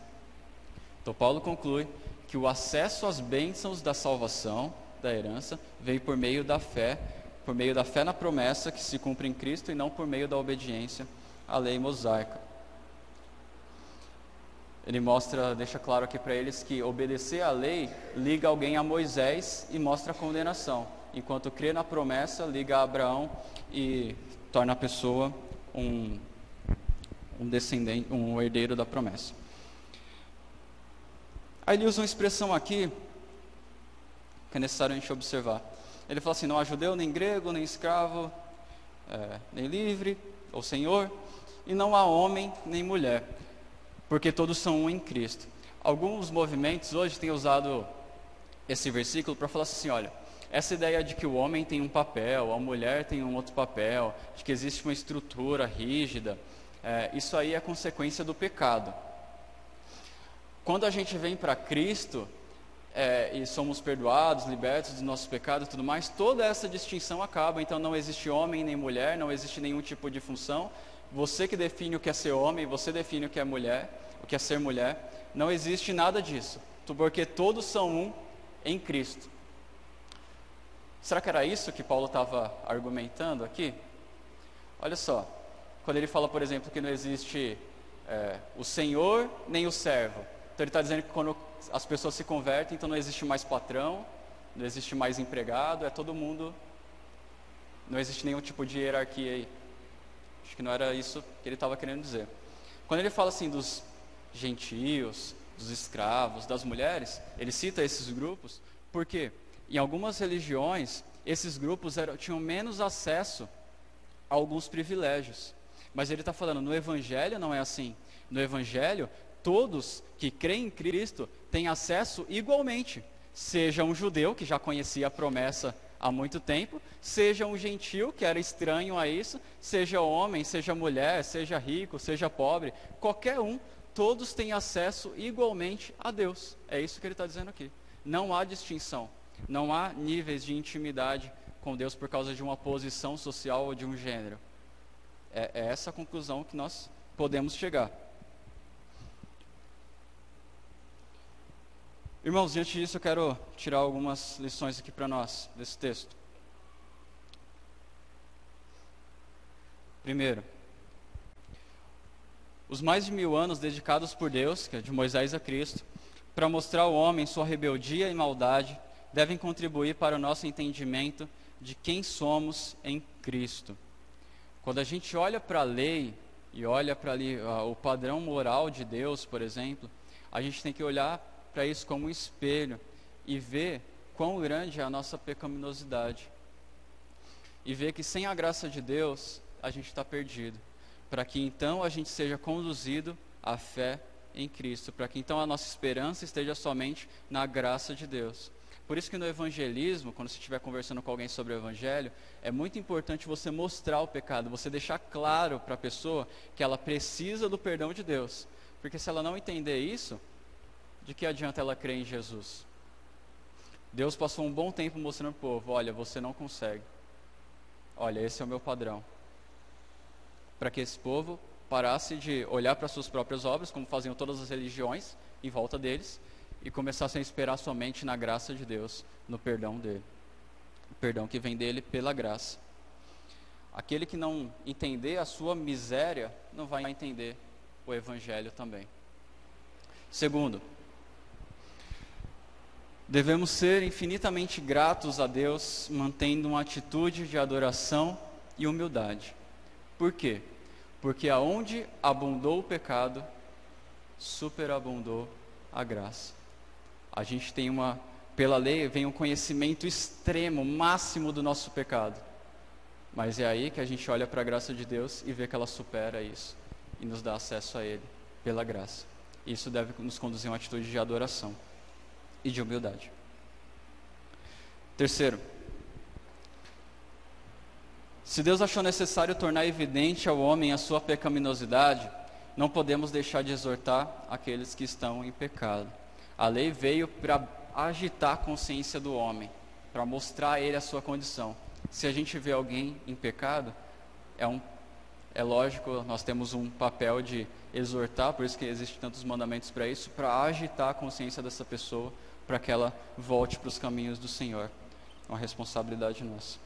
Então Paulo conclui que o acesso às bênçãos da salvação, da herança, veio por meio da fé na promessa que se cumpre em Cristo e não por meio da obediência à lei mosaica. Ele deixa claro aqui para eles que obedecer à lei liga alguém a Moisés e mostra a condenação, enquanto crer na promessa liga a Abraão e torna a pessoa um descendente, um herdeiro da promessa. Aí ele usa uma expressão aqui que é necessário a gente observar. Ele fala assim: não há judeu, nem grego, nem escravo, nem livre ou senhor, e não há homem nem mulher, porque todos são um em Cristo. Alguns movimentos hoje têm usado esse versículo para falar assim: olha, essa ideia de que o homem tem um papel, a mulher tem um outro papel, de que existe uma estrutura rígida, isso aí é consequência do pecado. Quando a gente vem para Cristo e somos perdoados, libertos dos nossos pecados e tudo mais, toda essa distinção acaba. Então não existe homem nem mulher, não existe nenhum tipo de função. Você que define o que é ser homem, você define o que é mulher, o que é ser mulher. Não existe nada disso, porque todos são um em Cristo. Será que era isso que Paulo estava argumentando aqui? Olha só, quando ele fala, por exemplo, que não existe o senhor nem o servo. Então ele está dizendo que quando as pessoas se convertem, então não existe mais patrão, não existe mais empregado, é todo mundo, não existe nenhum tipo de hierarquia aí. Acho que não era isso que ele estava querendo dizer. Quando ele fala assim dos gentios, dos escravos, das mulheres, ele cita esses grupos, porque em algumas religiões, esses grupos tinham menos acesso a alguns privilégios. Mas ele está falando, no Evangelho não é assim. No Evangelho, todos que creem em Cristo têm acesso igualmente. Seja um judeu, que já conhecia a promessa há muito tempo, seja um gentil, que era estranho a isso, seja homem, seja mulher, seja rico, seja pobre, qualquer um, todos têm acesso igualmente a Deus. É isso que ele está dizendo aqui. Não há distinção, não há níveis de intimidade com Deus por causa de uma posição social ou de um gênero. É essa a conclusão que nós podemos chegar. Irmãos, diante disso eu quero tirar algumas lições aqui para nós, desse texto. Primeiro, os mais de 1000 anos dedicados por Deus, que é de Moisés a Cristo, para mostrar ao homem sua rebeldia e maldade, devem contribuir para o nosso entendimento de quem somos em Cristo. Quando a gente olha para a lei e olha para ali o padrão moral de Deus, por exemplo, A gente tem que olhar para isso como um espelho e ver quão grande é a nossa pecaminosidade. E ver que sem a graça de Deus, a gente está perdido. Para que então a gente seja conduzido à fé em Cristo. Para que então a nossa esperança esteja somente na graça de Deus. Por isso que no evangelismo, quando você estiver conversando com alguém sobre o evangelho, é muito importante você mostrar o pecado, você deixar claro para a pessoa que ela precisa do perdão de Deus. Porque se ela não entender isso, de que adianta ela crer em Jesus? Deus passou um bom tempo mostrando para o povo, olha, você não consegue. Olha, esse é o meu padrão. Para que esse povo parasse de olhar para suas próprias obras, como faziam todas as religiões em volta deles, e começassem a esperar somente na graça de Deus, no perdão dele. O perdão que vem dele pela graça. Aquele que não entender a sua miséria, não vai entender o evangelho também. Segundo, devemos ser infinitamente gratos a Deus, mantendo uma atitude de adoração e humildade. Por quê? Porque aonde abundou o pecado, superabundou a graça. A gente tem pela lei vem um conhecimento extremo, máximo do nosso pecado. Mas é aí que a gente olha para a graça de Deus e vê que ela supera isso e nos dá acesso a Ele pela graça. Isso deve nos conduzir a uma atitude de adoração e de humildade. Terceiro, se Deus achou necessário tornar evidente ao homem a sua pecaminosidade, não podemos deixar de exortar aqueles que estão em pecado. A lei veio para agitar a consciência do homem, para mostrar a ele a sua condição. Se a gente vê alguém em pecado, é lógico, nós temos um papel de exortar, por isso que existem tantos mandamentos para isso, para agitar a consciência dessa pessoa, para que ela volte para os caminhos do Senhor. É uma responsabilidade nossa.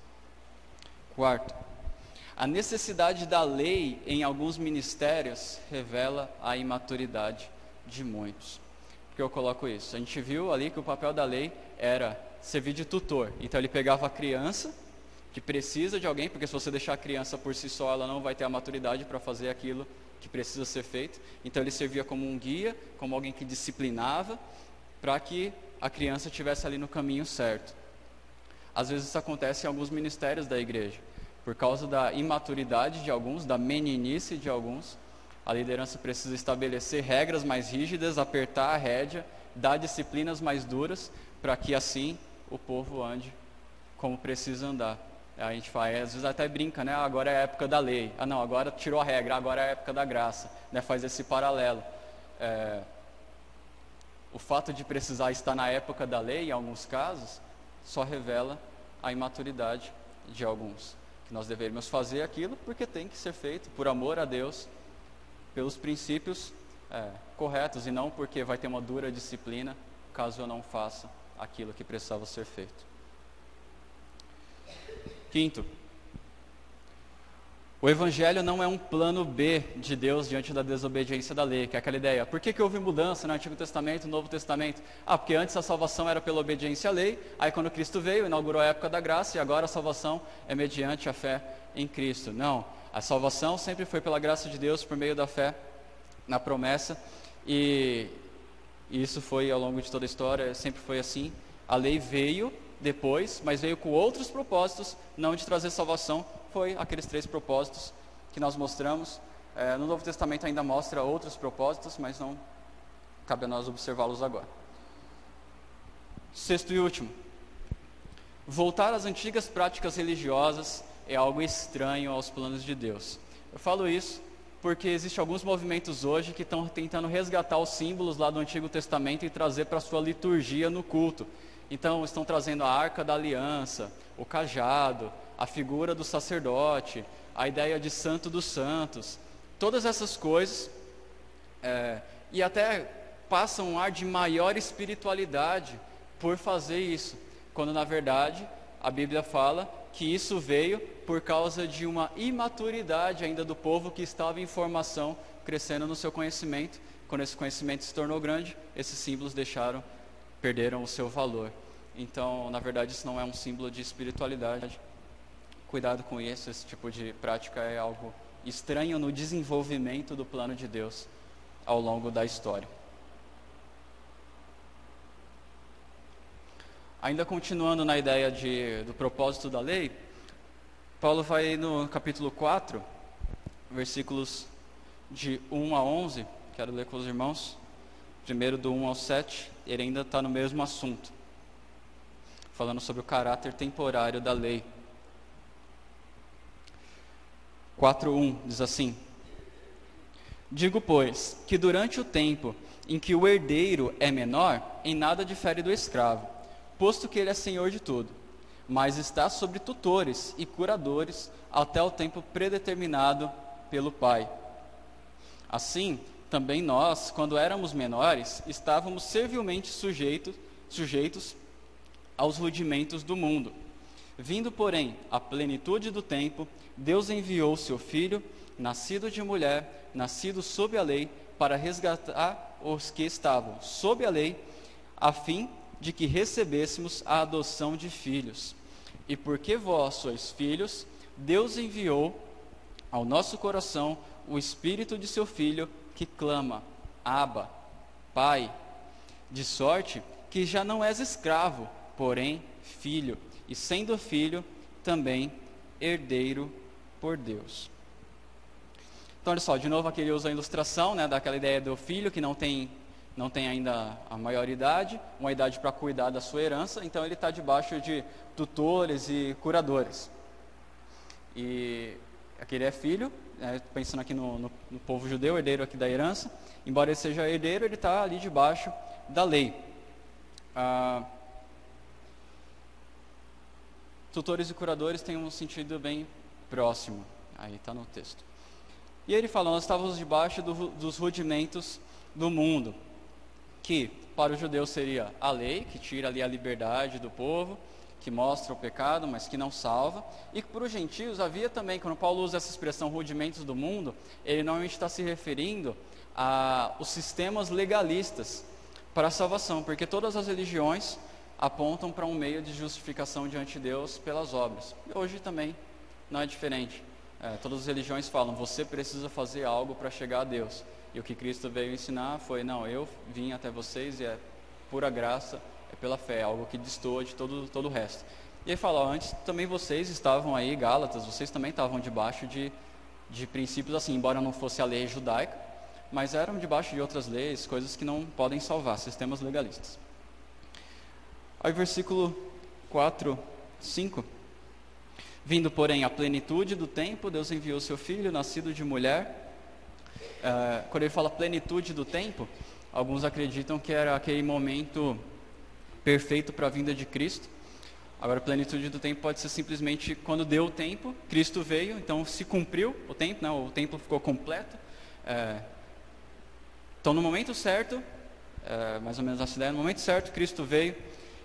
Quarto, a necessidade da lei em alguns ministérios revela a imaturidade de muitos. Por que eu coloco isso? A gente viu ali que o papel da lei era servir de tutor. Então ele pegava a criança, que precisa de alguém, porque se você deixar a criança por si só, ela não vai ter a maturidade para fazer aquilo que precisa ser feito. Então ele servia como um guia, como alguém que disciplinava, para que a criança estivesse ali no caminho certo. Às vezes isso acontece em alguns ministérios da igreja. Por causa da imaturidade de alguns, da meninice de alguns, a liderança precisa estabelecer regras mais rígidas, apertar a rédea, dar disciplinas mais duras, para que assim o povo ande como precisa andar. A gente faz, às vezes até brinca, né? Agora é a época da lei. Não, agora tirou a regra, agora é a época da graça. Né? Faz esse paralelo. O fato de precisar estar na época da lei, em alguns casos, só revela a imaturidade de alguns. Que nós deveríamos fazer aquilo porque tem que ser feito por amor a Deus, pelos princípios corretos, e não porque vai ter uma dura disciplina caso eu não faça aquilo que precisava ser feito. Quinto, o Evangelho não é um plano B de Deus diante da desobediência da lei, que é aquela ideia, por que houve mudança no Antigo Testamento e no Novo Testamento? Porque antes a salvação era pela obediência à lei, aí quando Cristo veio, inaugurou a época da graça, e agora a salvação é mediante a fé em Cristo. Não, a salvação sempre foi pela graça de Deus, por meio da fé na promessa, e isso foi ao longo de toda a história, sempre foi assim. A lei veio depois, mas veio com outros propósitos, não de trazer salvação, foi aqueles 3 propósitos que nós mostramos. No Novo Testamento ainda mostra outros propósitos, mas não cabe a nós observá-los agora. Sexto e último, voltar às antigas práticas religiosas é algo estranho aos planos de Deus. Eu falo isso porque existem alguns movimentos hoje que estão tentando resgatar os símbolos lá do Antigo Testamento e trazer para a sua liturgia no culto. Então estão trazendo a Arca da Aliança, o cajado, a figura do sacerdote, a ideia de santo dos santos, todas essas coisas, e até passam um ar de maior espiritualidade por fazer isso, quando na verdade a Bíblia fala que isso veio por causa de uma imaturidade ainda do povo que estava em formação, crescendo no seu conhecimento. Quando esse conhecimento se tornou grande, esses símbolos perderam o seu valor. Então, na verdade, isso não é um símbolo de espiritualidade. Cuidado com isso, esse tipo de prática é algo estranho no desenvolvimento do plano de Deus ao longo da história. Ainda continuando na ideia do propósito da lei, Paulo vai no capítulo 4, versículos de 1 a 11, quero ler com os irmãos, primeiro do 1 ao 7, ele ainda está no mesmo assunto, falando sobre o caráter temporário da lei. 4:1 diz assim: Digo, pois, que durante o tempo em que o herdeiro é menor, em nada difere do escravo, posto que ele é senhor de tudo, mas está sobre tutores e curadores até o tempo predeterminado pelo Pai. Assim, também nós, quando éramos menores, estávamos servilmente sujeitos aos rudimentos do mundo. Vindo, porém, à plenitude do tempo, Deus enviou seu Filho, nascido de mulher, nascido sob a lei, para resgatar os que estavam sob a lei, a fim de que recebêssemos a adoção de filhos. E porque vós sois filhos, Deus enviou ao nosso coração o Espírito de seu Filho, que clama, Abba, Pai, de sorte que já não és escravo, porém filho, e sendo filho, também herdeiro por Deus. Então, olha só, de novo aqui ele usa a ilustração, daquela ideia do filho que não tem ainda a maioridade, uma idade para cuidar da sua herança, então ele está debaixo de tutores e curadores. E aqui ele é filho, pensando aqui no povo judeu, herdeiro aqui da herança, embora ele seja herdeiro, ele está ali debaixo da lei. Tutores e curadores têm um sentido bem próximo, aí está no texto. E ele fala, nós estávamos debaixo dos rudimentos do mundo, que para o judeu seria a lei, que tira ali a liberdade do povo, que mostra o pecado, mas que não salva. E para os gentios havia também, quando Paulo usa essa expressão rudimentos do mundo, ele normalmente está se referindo aos sistemas legalistas para a salvação, porque todas as religiões apontam para um meio de justificação diante de Deus pelas obras. E hoje também não é diferente. Todas as religiões falam, você precisa fazer algo para chegar a Deus. E o que Cristo veio ensinar foi, não, eu vim até vocês e é pura graça, é pela fé, é algo que destoa de todo o resto. E ele fala, antes também vocês estavam aí, Gálatas, vocês também estavam debaixo de princípios assim, embora não fosse a lei judaica, mas eram debaixo de outras leis, coisas que não podem salvar, sistemas legalistas. Aí versículo 4, 5. Vindo, porém, à plenitude do tempo, Deus enviou seu Filho, nascido de mulher. Quando ele fala plenitude do tempo, alguns acreditam que era aquele momento perfeito para a vinda de Cristo. Agora, plenitude do tempo pode ser simplesmente quando deu o tempo, Cristo veio, então se cumpriu o tempo, o tempo ficou completo. Então, no momento certo, mais ou menos essa ideia, no momento certo, Cristo veio,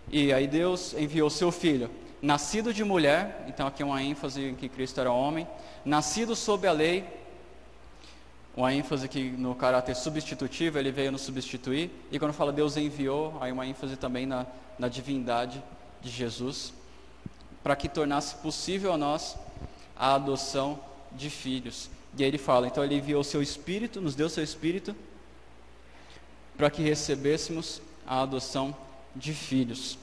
e aí Deus enviou seu Filho, nascido de mulher, então aqui é uma ênfase em que Cristo era homem, nascido sob a lei, uma ênfase que no caráter substitutivo, ele veio nos substituir, e quando fala Deus enviou, aí uma ênfase também na divindade de Jesus, para que tornasse possível a nós a adoção de filhos. E aí ele fala, então ele enviou seu Espírito, nos deu seu Espírito, para que recebêssemos a adoção de filhos.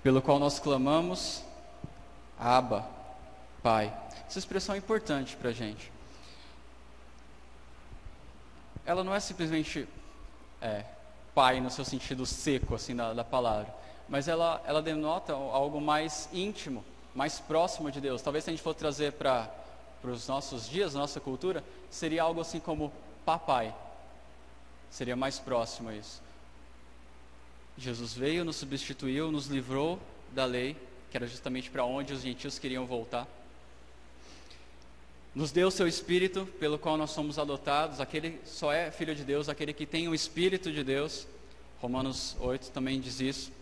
Pelo qual nós clamamos, Abba, Pai. Essa expressão é importante para a gente. Ela não é simplesmente Pai no seu sentido seco assim da palavra, mas ela denota algo mais íntimo, mais próximo de Deus. Talvez se a gente for trazer para os nossos dias, nossa cultura, seria algo assim como papai. Seria mais próximo a isso. Jesus veio, nos substituiu, nos livrou da lei, que era justamente para onde os gentios queriam voltar. Nos deu o seu Espírito, pelo qual nós somos adotados. Aquele só é filho de Deus, aquele que tem o Espírito de Deus. Romanos 8 também diz isso.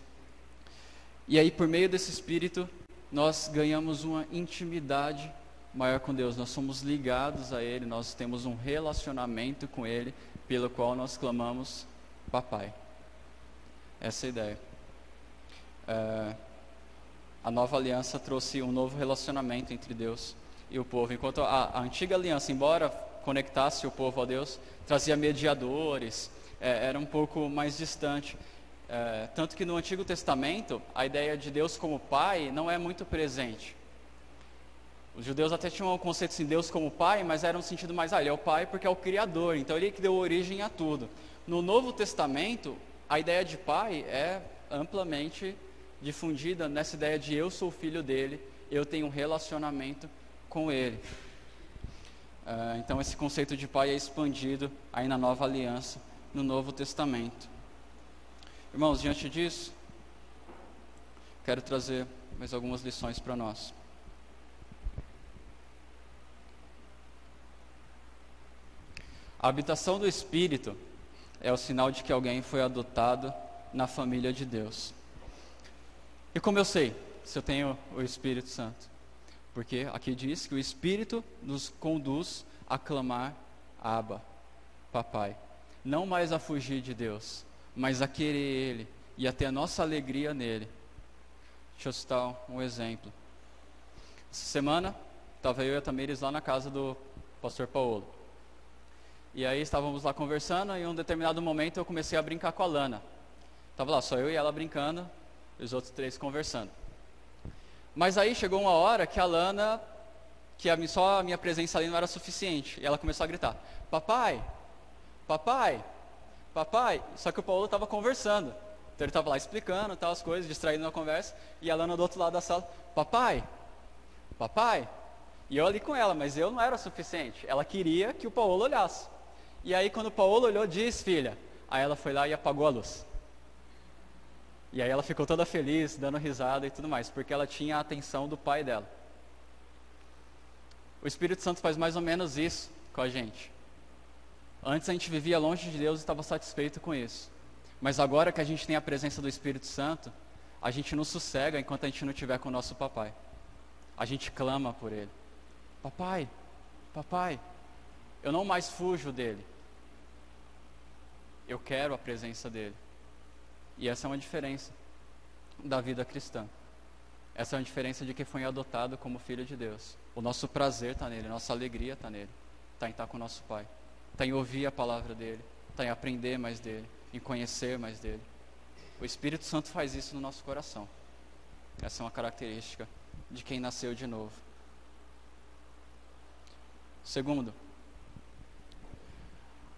E aí, por meio desse Espírito, nós ganhamos uma intimidade maior com Deus. Nós somos ligados a Ele, nós temos um relacionamento com Ele, pelo qual nós clamamos Papai. Essa é a ideia. A nova aliança trouxe um novo relacionamento entre Deus e o povo. Enquanto a antiga aliança, embora conectasse o povo a Deus, trazia mediadores, era um pouco mais distante. Tanto que no Antigo Testamento, a ideia de Deus como Pai não é muito presente. Os judeus até tinham um conceito de Deus como Pai, mas era um sentido mais, ele é o Pai porque é o Criador, então ele que deu origem a tudo. No Novo Testamento, a ideia de Pai é amplamente difundida nessa ideia de eu sou filho dele, eu tenho um relacionamento com ele. Então esse conceito de Pai é expandido aí na Nova Aliança, no Novo Testamento. Irmãos, diante disso, quero trazer mais algumas lições para nós. A habitação do Espírito é o sinal de que alguém foi adotado na família de Deus. E como eu sei se eu tenho o Espírito Santo? Porque aqui diz que o Espírito nos conduz a clamar Abba, Papai. Não mais a fugir de Deus, mas a querer Ele e a ter a nossa alegria nele. Deixa eu citar um exemplo. Essa semana, estava eu e a Tamires lá na casa do pastor Paulo. E aí estávamos lá conversando e em um determinado momento eu comecei a brincar com a Lana. Estava lá só eu e ela brincando e os outros 3 conversando. Mas aí chegou uma hora que a Lana, só a minha presença ali não era suficiente. E ela começou a gritar, papai, papai, papai. Só que o Paulo estava conversando. Então ele estava lá explicando as coisas, distraído na conversa. E a Lana do outro lado da sala, papai, papai. E eu ali com ela, mas eu não era o suficiente. Ela queria que o Paulo olhasse. E aí quando o Paulo olhou, diz, filha. Aí ela foi lá e apagou a luz. E aí ela ficou toda feliz, dando risada e tudo mais, porque ela tinha a atenção do pai dela. O Espírito Santo faz mais ou menos isso com a gente. Antes a gente vivia longe de Deus e estava satisfeito com isso. Mas agora que a gente tem a presença do Espírito Santo, a gente não sossega enquanto a gente não estiver com o nosso papai. A gente clama por ele. Papai, papai, eu não mais fujo dele. Eu quero a presença dele. E essa é uma diferença da vida cristã. Essa é uma diferença de quem foi adotado como filho de Deus. O nosso prazer está nele, a nossa alegria está nele. Está em estar com o nosso Pai. Está em ouvir a palavra dele. Está em aprender mais dele. Em conhecer mais dele. O Espírito Santo faz isso no nosso coração. Essa é uma característica de quem nasceu de novo. Segundo,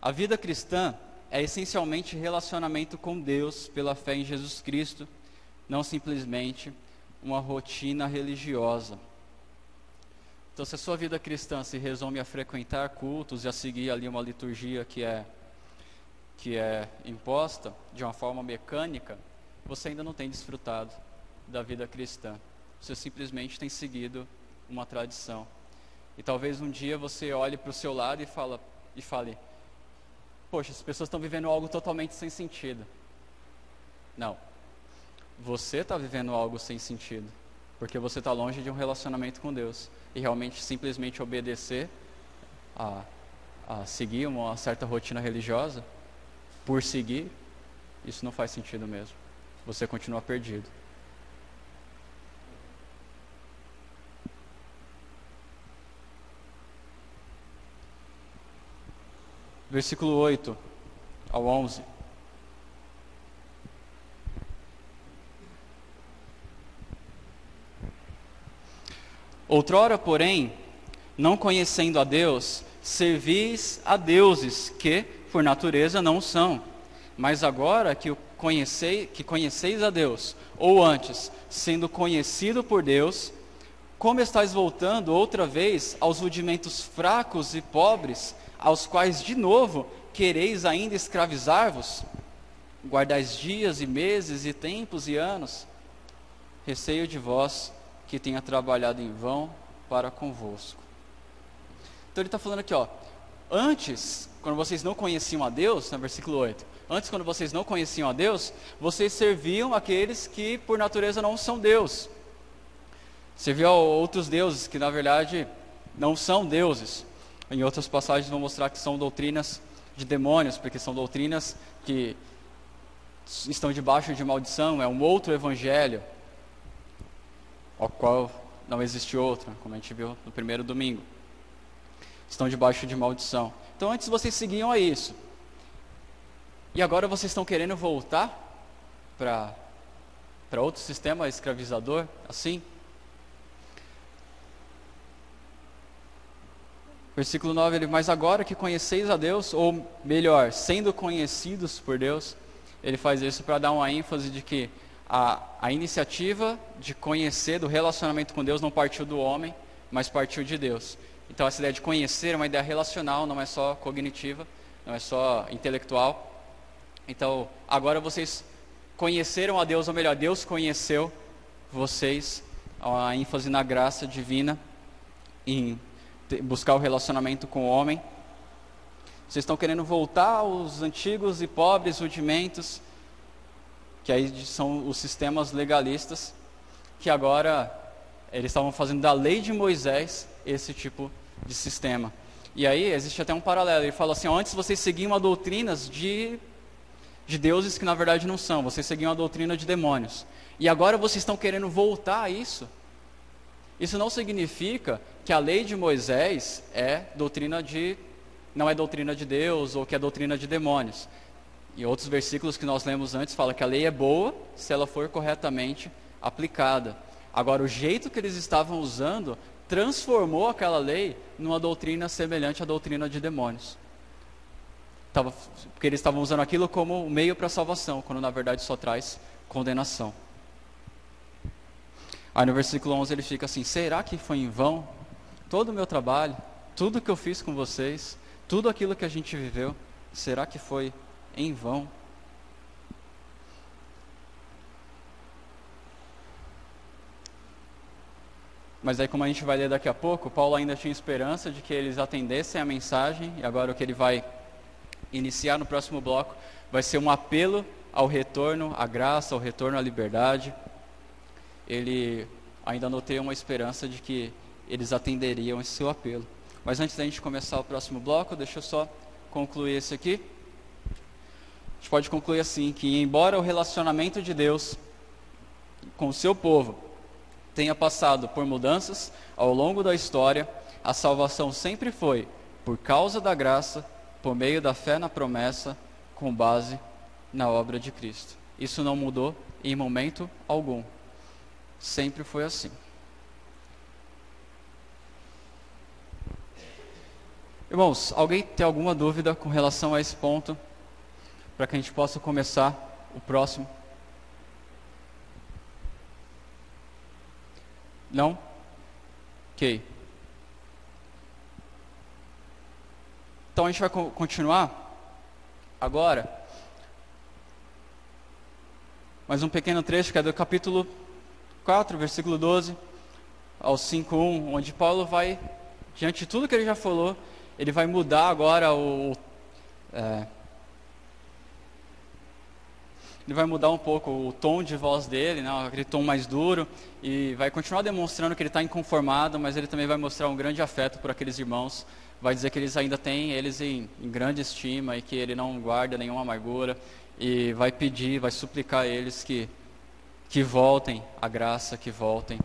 a vida cristã é essencialmente relacionamento com Deus pela fé em Jesus Cristo, não simplesmente uma rotina religiosa. Então, se a sua vida cristã se resume a frequentar cultos e a seguir ali uma liturgia que é imposta de uma forma mecânica, você ainda não tem desfrutado da vida cristã. Você simplesmente tem seguido uma tradição. E talvez um dia você olhe para o seu lado e fale, poxa, as pessoas estão vivendo algo totalmente sem sentido. Não. Você está vivendo algo sem sentido. Porque você está longe de um relacionamento com Deus. E realmente simplesmente obedecer a seguir uma certa rotina religiosa, por seguir, isso não faz sentido mesmo. Você continua perdido. Versículo 8 ao 11. Outrora, porém, não conhecendo a Deus, servis a deuses que, por natureza, não são. Mas agora que conheceis a Deus, ou antes, sendo conhecido por Deus, como estáis voltando outra vez aos rudimentos fracos e pobres, aos quais de novo quereis ainda escravizar-vos? Guardais dias e meses e tempos e anos. Receio de vós que tenha trabalhado em vão para convosco. Então ele está falando aqui, antes, quando vocês não conheciam a Deus, no versículo 8, antes quando vocês não conheciam a Deus, vocês serviam aqueles que por natureza não são Deus. Serviam a outros deuses que na verdade não são deuses. Em outras passagens vão mostrar que são doutrinas de demônios, porque são doutrinas que estão debaixo de maldição, é um outro evangelho, ao qual não existe outra, como a gente viu no primeiro domingo. estão debaixo de maldição. Então antes vocês seguiam a isso. E agora vocês estão querendo voltar para outro sistema escravizador, assim? Versículo 9, mas agora que conheceis a Deus, ou melhor, sendo conhecidos por Deus, ele faz isso para dar uma ênfase de que a iniciativa de conhecer, do relacionamento com Deus, não partiu do homem, mas partiu de Deus. Então essa ideia de conhecer é uma ideia relacional, não é só cognitiva, não é só intelectual. Então agora vocês conheceram a Deus, ou melhor, Deus conheceu vocês, a ênfase na graça divina, em buscar o relacionamento com o homem. Vocês estão querendo voltar aos antigos e pobres rudimentos, que aí são os sistemas legalistas, que agora eles estavam fazendo da lei de Moisés esse tipo de sistema. E aí existe até um paralelo, ele fala assim, antes vocês seguiam doutrinas de deuses que na verdade não são, vocês seguiam a doutrina de demônios. E agora vocês estão querendo voltar a isso. Isso não significa que a lei de Moisés não é doutrina de Deus ou que é doutrina de demônios. E outros versículos que nós lemos antes falam que a lei é boa se ela for corretamente aplicada. Agora, o jeito que eles estavam usando transformou aquela lei numa doutrina semelhante à doutrina de demônios. Porque eles estavam usando aquilo como meio para a salvação, quando na verdade só traz condenação. Aí no versículo 11 ele fica assim, será que foi em vão todo o meu trabalho, tudo que eu fiz com vocês, tudo aquilo que a gente viveu, será que foi em vão? Mas aí, como a gente vai ler daqui a pouco, Paulo ainda tinha esperança de que eles atendessem a mensagem, e agora o que ele vai iniciar no próximo bloco vai ser um apelo ao retorno à graça, ao retorno à liberdade. Ele ainda notei uma esperança de que eles atenderiam esse seu apelo. Mas antes da gente começar o próximo bloco, deixa eu só concluir esse aqui. A gente pode concluir assim, que embora o relacionamento de Deus com o seu povo tenha passado por mudanças ao longo da história, a salvação sempre foi por causa da graça, por meio da fé na promessa, com base na obra de Cristo. Isso não mudou em momento algum. Sempre foi assim. Irmãos, alguém tem alguma dúvida com relação a esse ponto? Para que a gente possa começar o próximo? Não? Ok. Então a gente vai continuar agora. Mais um pequeno trecho que é do capítulo 4, versículo 12 ao 5:1, onde Paulo vai, diante de tudo que ele já falou, ele vai mudar agora ele vai mudar um pouco o tom de voz dele, né, aquele tom mais duro, e vai continuar demonstrando que ele está inconformado, mas ele também vai mostrar um grande afeto por aqueles irmãos, vai dizer que eles ainda têm eles em grande estima e que ele não guarda nenhuma amargura, e vai pedir, vai suplicar a eles que voltem à graça, que voltem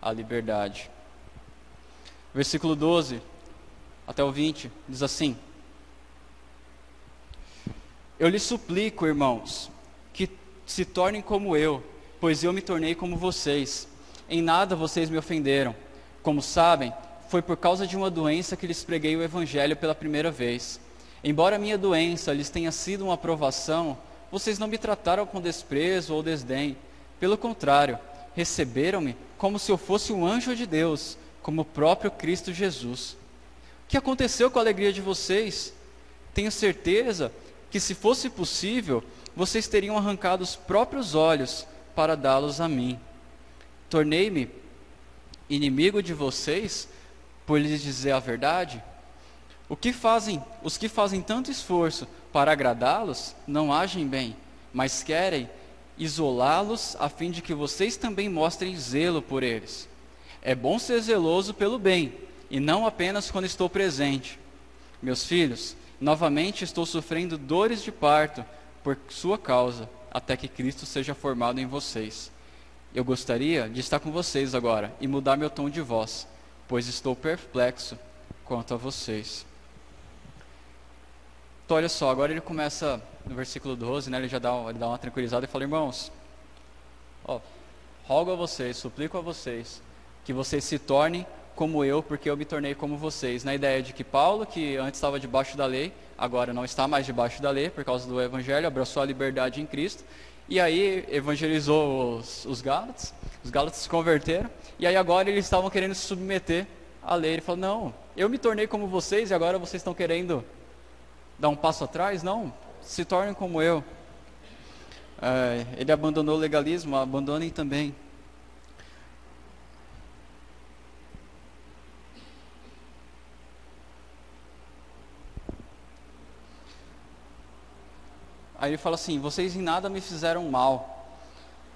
à liberdade. Versículo 12 até o 20 diz assim: eu lhes suplico, irmãos, que se tornem como eu, pois eu me tornei como vocês. Em nada vocês me ofenderam. Como sabem, foi por causa de uma doença que lhes preguei o evangelho pela primeira vez. Embora minha doença lhes tenha sido uma provação, vocês não me trataram com desprezo ou desdém. Pelo contrário, receberam-me como se eu fosse um anjo de Deus, como o próprio Cristo Jesus. O que aconteceu com a alegria de vocês? Tenho certeza que, se fosse possível, vocês teriam arrancado os próprios olhos para dá-los a mim. Tornei-me inimigo de vocês por lhes dizer a verdade? Os que fazem tanto esforço para agradá-los não agem bem, mas querem isolá-los a fim de que vocês também mostrem zelo por eles. É bom ser zeloso pelo bem, e não apenas quando estou presente. Meus filhos, novamente estou sofrendo dores de parto por sua causa, até que Cristo seja formado em vocês. Eu gostaria de estar com vocês agora e mudar meu tom de voz, pois estou perplexo quanto a vocês. Então olha só, agora ele começa no versículo 12, né, ele dá uma tranquilizada e fala: irmãos, rogo a vocês, suplico a vocês, que vocês se tornem como eu, porque eu me tornei como vocês. Na ideia de que Paulo, que antes estava debaixo da lei, agora não está mais debaixo da lei, por causa do Evangelho, abraçou a liberdade em Cristo, e aí evangelizou os Gálatas se converteram, e aí agora eles estavam querendo se submeter à lei. Ele falou: não, eu me tornei como vocês, e agora vocês estão querendo dar um passo atrás? Não, se tornem como eu. Ele abandonou o legalismo, abandonem também. Aí ele fala assim: vocês em nada me fizeram mal.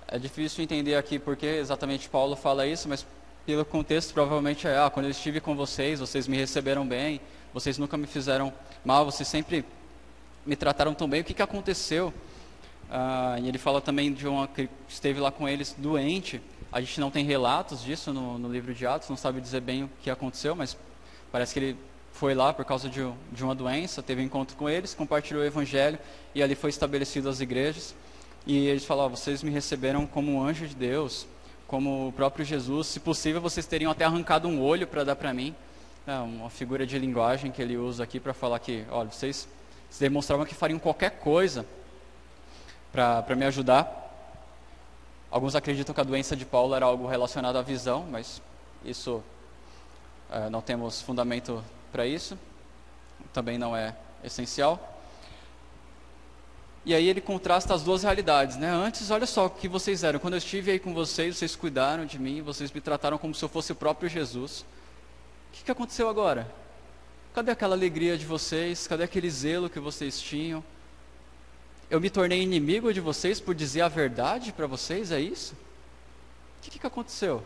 É difícil entender aqui porque exatamente Paulo fala isso, mas pelo contexto provavelmente quando eu estive com vocês me receberam bem, vocês nunca me fizeram mal, vocês sempre me trataram tão bem. O que aconteceu? E ele fala também de uma que esteve lá com eles doente. A gente não tem relatos disso no livro de Atos, não sabe dizer bem o que aconteceu, mas parece que ele foi lá por causa de uma doença, teve um encontro com eles, compartilhou o Evangelho, e ali foi estabelecido as igrejas. E eles falam: vocês me receberam como um anjo de Deus, como o próprio Jesus. Se possível, vocês teriam até arrancado um olho para dar para mim. Uma figura de linguagem que ele usa aqui para falar que, olha, vocês demonstravam que fariam qualquer coisa para me ajudar. Alguns acreditam que a doença de Paulo era algo relacionado à visão, mas isso não temos fundamento para isso, também não é essencial. E aí ele contrasta as duas realidades, né? Antes, olha só o que vocês eram. Quando eu estive aí com vocês, vocês cuidaram de mim, vocês me trataram como se eu fosse o próprio Jesus. O que aconteceu agora? Cadê aquela alegria de vocês? Cadê aquele zelo que vocês tinham? Eu me tornei inimigo de vocês por dizer a verdade para vocês, é isso? O que aconteceu?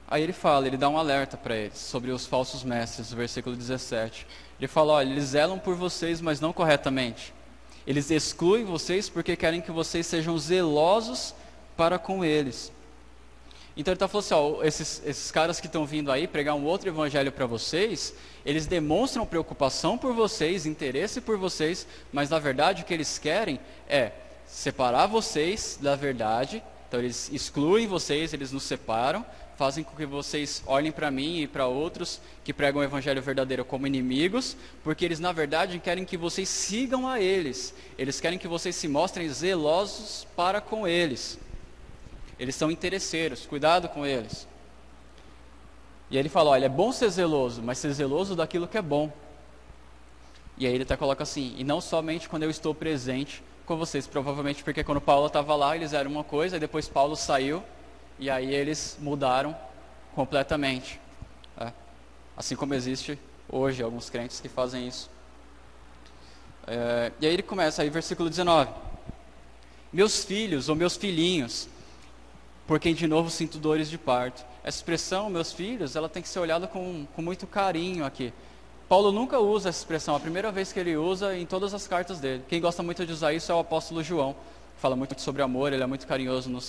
Aí ele dá um alerta para eles sobre os falsos mestres, no versículo 17. Ele fala: olha, eles zelam por vocês, mas não corretamente. Eles excluem vocês porque querem que vocês sejam zelosos para com eles. Então ele está falando assim: esses caras que estão vindo aí pregar um outro evangelho para vocês, eles demonstram preocupação por vocês, interesse por vocês, mas na verdade o que eles querem é separar vocês da verdade. Então eles excluem vocês, eles nos separam, fazem com que vocês olhem para mim e para outros que pregam o evangelho verdadeiro como inimigos, porque eles na verdade querem que vocês sigam a eles. Eles querem que vocês se mostrem zelosos para com eles. Eles são interesseiros, cuidado com eles. E aí ele fala: olha, é bom ser zeloso, mas ser zeloso daquilo que é bom. E aí ele até coloca assim: e não somente quando eu estou presente com vocês. Provavelmente porque quando Paulo estava lá, eles eram uma coisa, e depois Paulo saiu, e aí eles mudaram completamente. Assim como existe hoje alguns crentes que fazem isso. E aí ele começa, aí versículo 19. Meus filhos, ou meus filhinhos, por quem de novo sinto dores de parto. Essa expressão, meus filhos, ela tem que ser olhada com muito carinho aqui. Paulo nunca usa essa expressão, a primeira vez que ele usa em todas as cartas dele. Quem gosta muito de usar isso é o apóstolo João. Fala muito sobre amor, ele é muito carinhoso nos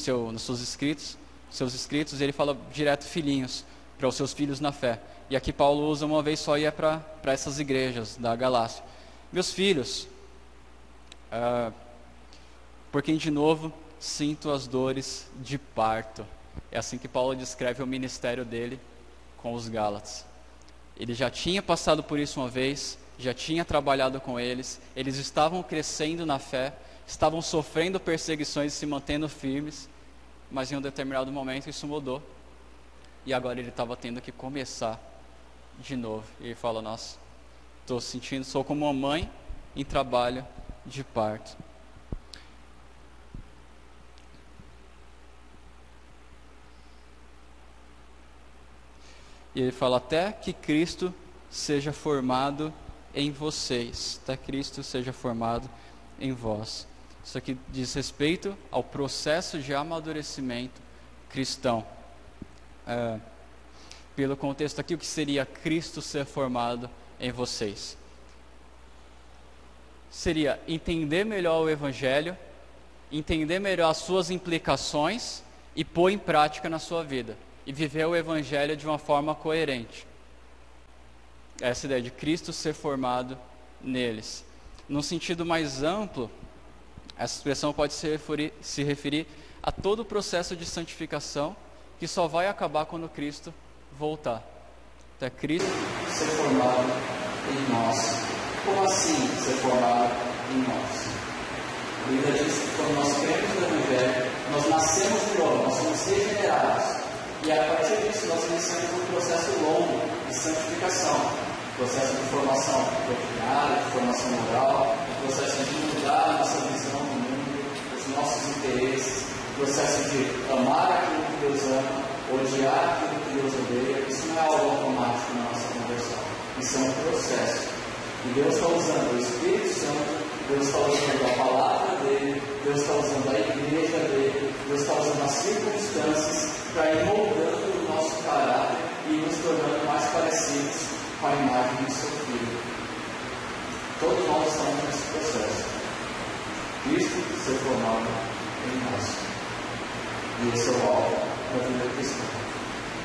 seus escritos, e ele fala direto filhinhos, para os seus filhos na fé. E aqui Paulo usa uma vez só e é para essas igrejas da Galácia. Meus filhos, por quem de novo sinto as dores de parto. É assim que Paulo descreve o ministério dele com os Gálatas. Ele já tinha passado por isso uma vez, já tinha trabalhado com eles estavam crescendo na fé, estavam sofrendo perseguições e se mantendo firmes, mas em um determinado momento isso mudou, e agora ele estava tendo que começar de novo. E ele fala: nossa, sou como uma mãe em trabalho de parto. E ele fala: até que Cristo seja formado em vocês. Até Cristo seja formado em vós. Isso aqui diz respeito ao processo de amadurecimento cristão. Pelo contexto aqui, o que seria Cristo ser formado em vocês? Seria entender melhor o Evangelho, entender melhor as suas implicações e pôr em prática na sua vida. e viver o Evangelho de uma forma coerente. Essa ideia de Cristo ser formado neles. Num sentido mais amplo, essa expressão pode se referir a todo o processo de santificação que só vai acabar quando Cristo voltar. Então é Cristo ser formado em nós. Como assim ser formado em nós? A Bíblia diz que quando nós cremos no Evangelho, nós nascemos de novo, nós somos regenerados. E a partir disso nós iniciamos um processo longo de santificação. Processo de formação doutrinária, de formação moral, processo de mudar a nossa visão do mundo, os nossos interesses, processo de amar aquilo que Deus ama, odiar aquilo que Deus odeia. Isso não é algo automático na nossa conversão. Isso é um processo. E Deus está usando o Espírito Santo, Deus está usando a palavra dele, Deus está usando a igreja dele, Deus está usando as circunstâncias para ir moldando o nosso caráter e nos tornando mais parecidos com a imagem do seu Filho. Todos nós estamos nesse processo. Cristo ser formado em nós. E esse é o alvo da vida cristã.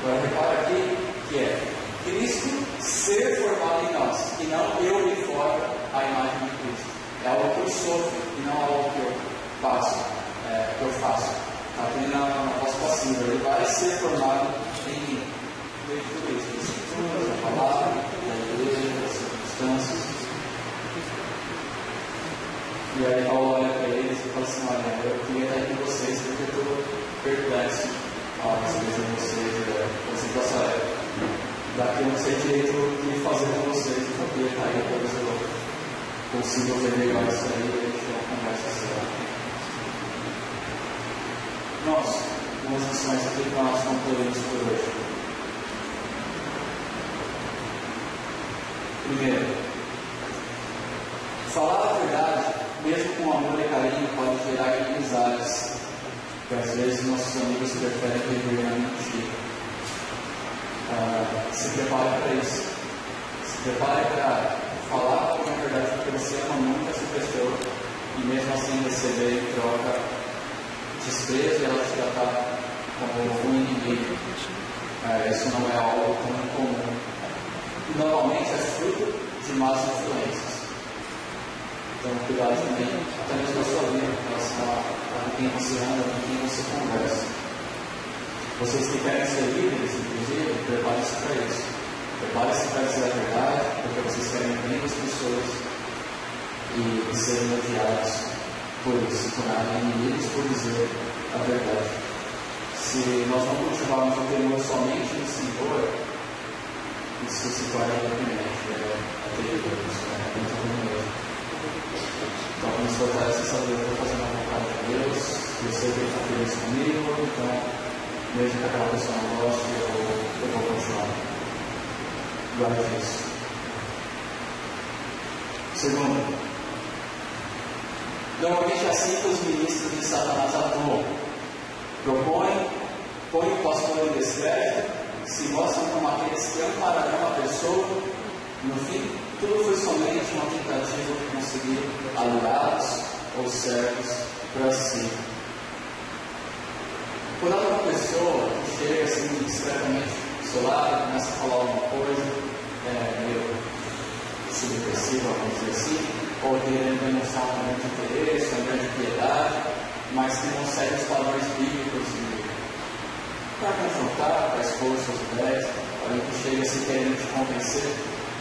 Agora repara aqui que é Cristo ser formado em nós, e não eu me formo a imagem de Cristo. É algo que eu sofro e não algo que eu faço. Está aqui na voz passiva. Ele vai ser formado em mim. Desde tudo isso. Das escrituras, da palavra, da igreja, das circunstâncias. E aí Paulo olha para eles e fala assim: olha, eu queria estar aqui com vocês porque eu estou perplexo a respeito de vocês dessa época. Daqui eu não sei direito o que fazer com vocês, eu queria estar aí, talvez eu consiga ver melhor isso aí e a gente tem uma conversa séria. Nós, algumas lições aqui para nós concluirmos por hoje. Primeiro, falar a verdade, mesmo com amor e carinho, pode gerar inimizades, porque às vezes nossos amigos preferem viver na mentira. Se prepare para isso. Se prepare para falar com a verdade, porque você ama muito essa pessoa e mesmo assim receber em troca desprezo e ela te tratar como um inimigo. Isso não é algo tão incomum. Normalmente é fruto de más influências. Então, cuidado também, até mesmo na sua vida, em relação a quem você anda, com quem você conversa. Vocês que querem ser líderes, inclusive, preparem-se para isso. Preparem-se para dizer a verdade, porque vocês querem bem as pessoas e serem odiados por isso, se tornarem inimigos por dizer a verdade. Se nós não cultivarmos o temor somente no Senhor, isso se torna deprimente, é terrível, isso é muito ruim mesmo. Então, nos fortalece saber que eu estou fazendo a vontade de Deus, que eu sei que Ele está feliz comigo, então, mesmo que aquela pessoa não goste, eu vou continuar. Guarde isso. Segundo, normalmente é assim que os ministros de Satanás atuam. Põe o pastor em descrédito, se mostram como aqueles que ampararão a pessoa. No fim, tudo foi somente uma tentativa de conseguir aliados ou servos para si. Quando uma pessoa chega assim discretamente do seu lado, começa a falar alguma coisa meio subversiva, vamos dizer assim, ou querendo demonstrar um grande interesse, uma grande piedade, mas que não segue os padrões bíblicos para confrontar, para expor suas ideias, alguém que chega assim querendo te convencer,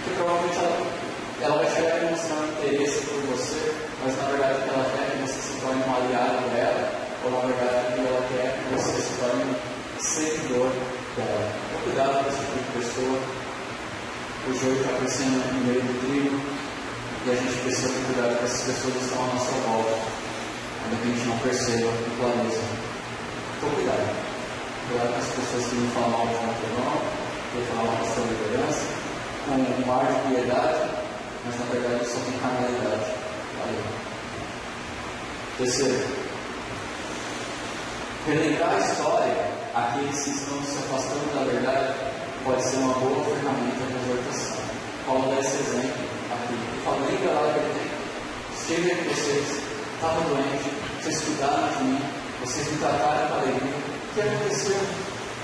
que provavelmente ela vai chegar demonstrando interesse por você, mas na verdade o que ela quer é que você se torne um aliado dela, ou na verdade ela quer que você se torne um seguidor dela. Então cuidado com esse tipo de pessoa. O joio está crescendo no meio do trigo e a gente precisa ter cuidado com essas pessoas que estão à nossa volta, para que a gente não perceba o planeja. Então cuidado. Cuidado com as pessoas que não falam mal de um irmão, que falam mal da sua liderança, com um ar de piedade, mas na verdade só tem carnalidade. Valeu. Terceiro, relembrar a história, aqueles que estão se afastando da verdade, pode ser uma boa ferramenta de exortação. Paulo dá esse exemplo aqui. Ele fala: lembra lá que eu estive com vocês, estava doente, vocês cuidaram de mim, vocês me trataram com alegria. O que aconteceu?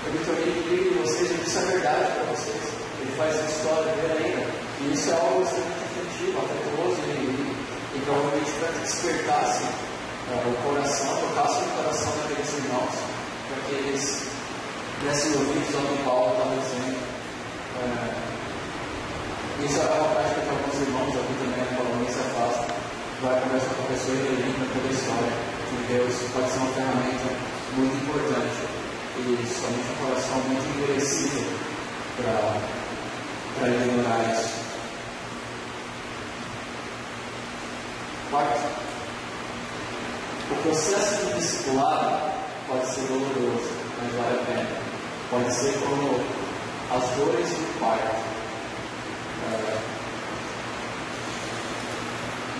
Eu me tornei inimigo de vocês, eu disse a verdade para vocês. Ele faz a história dele ainda. E isso é algo extremamente afetivo, afetuoso, e provavelmente para que despertasse o coração, tocasse o coração daqueles irmãos, para que eles dessem ouvidos ao que Paulo estava dizendo. Isso é uma prática que alguns irmãos aqui também na colônia se afastam. Vai conversar com a pessoa e relembra toda a história de Deus. Pode ser uma ferramenta muito importante e somente um coração muito endurecido para ignorar isso. Quarto, o processo de discipulado pode ser doloroso, mas vale a pena. Pode ser como as dores do parto.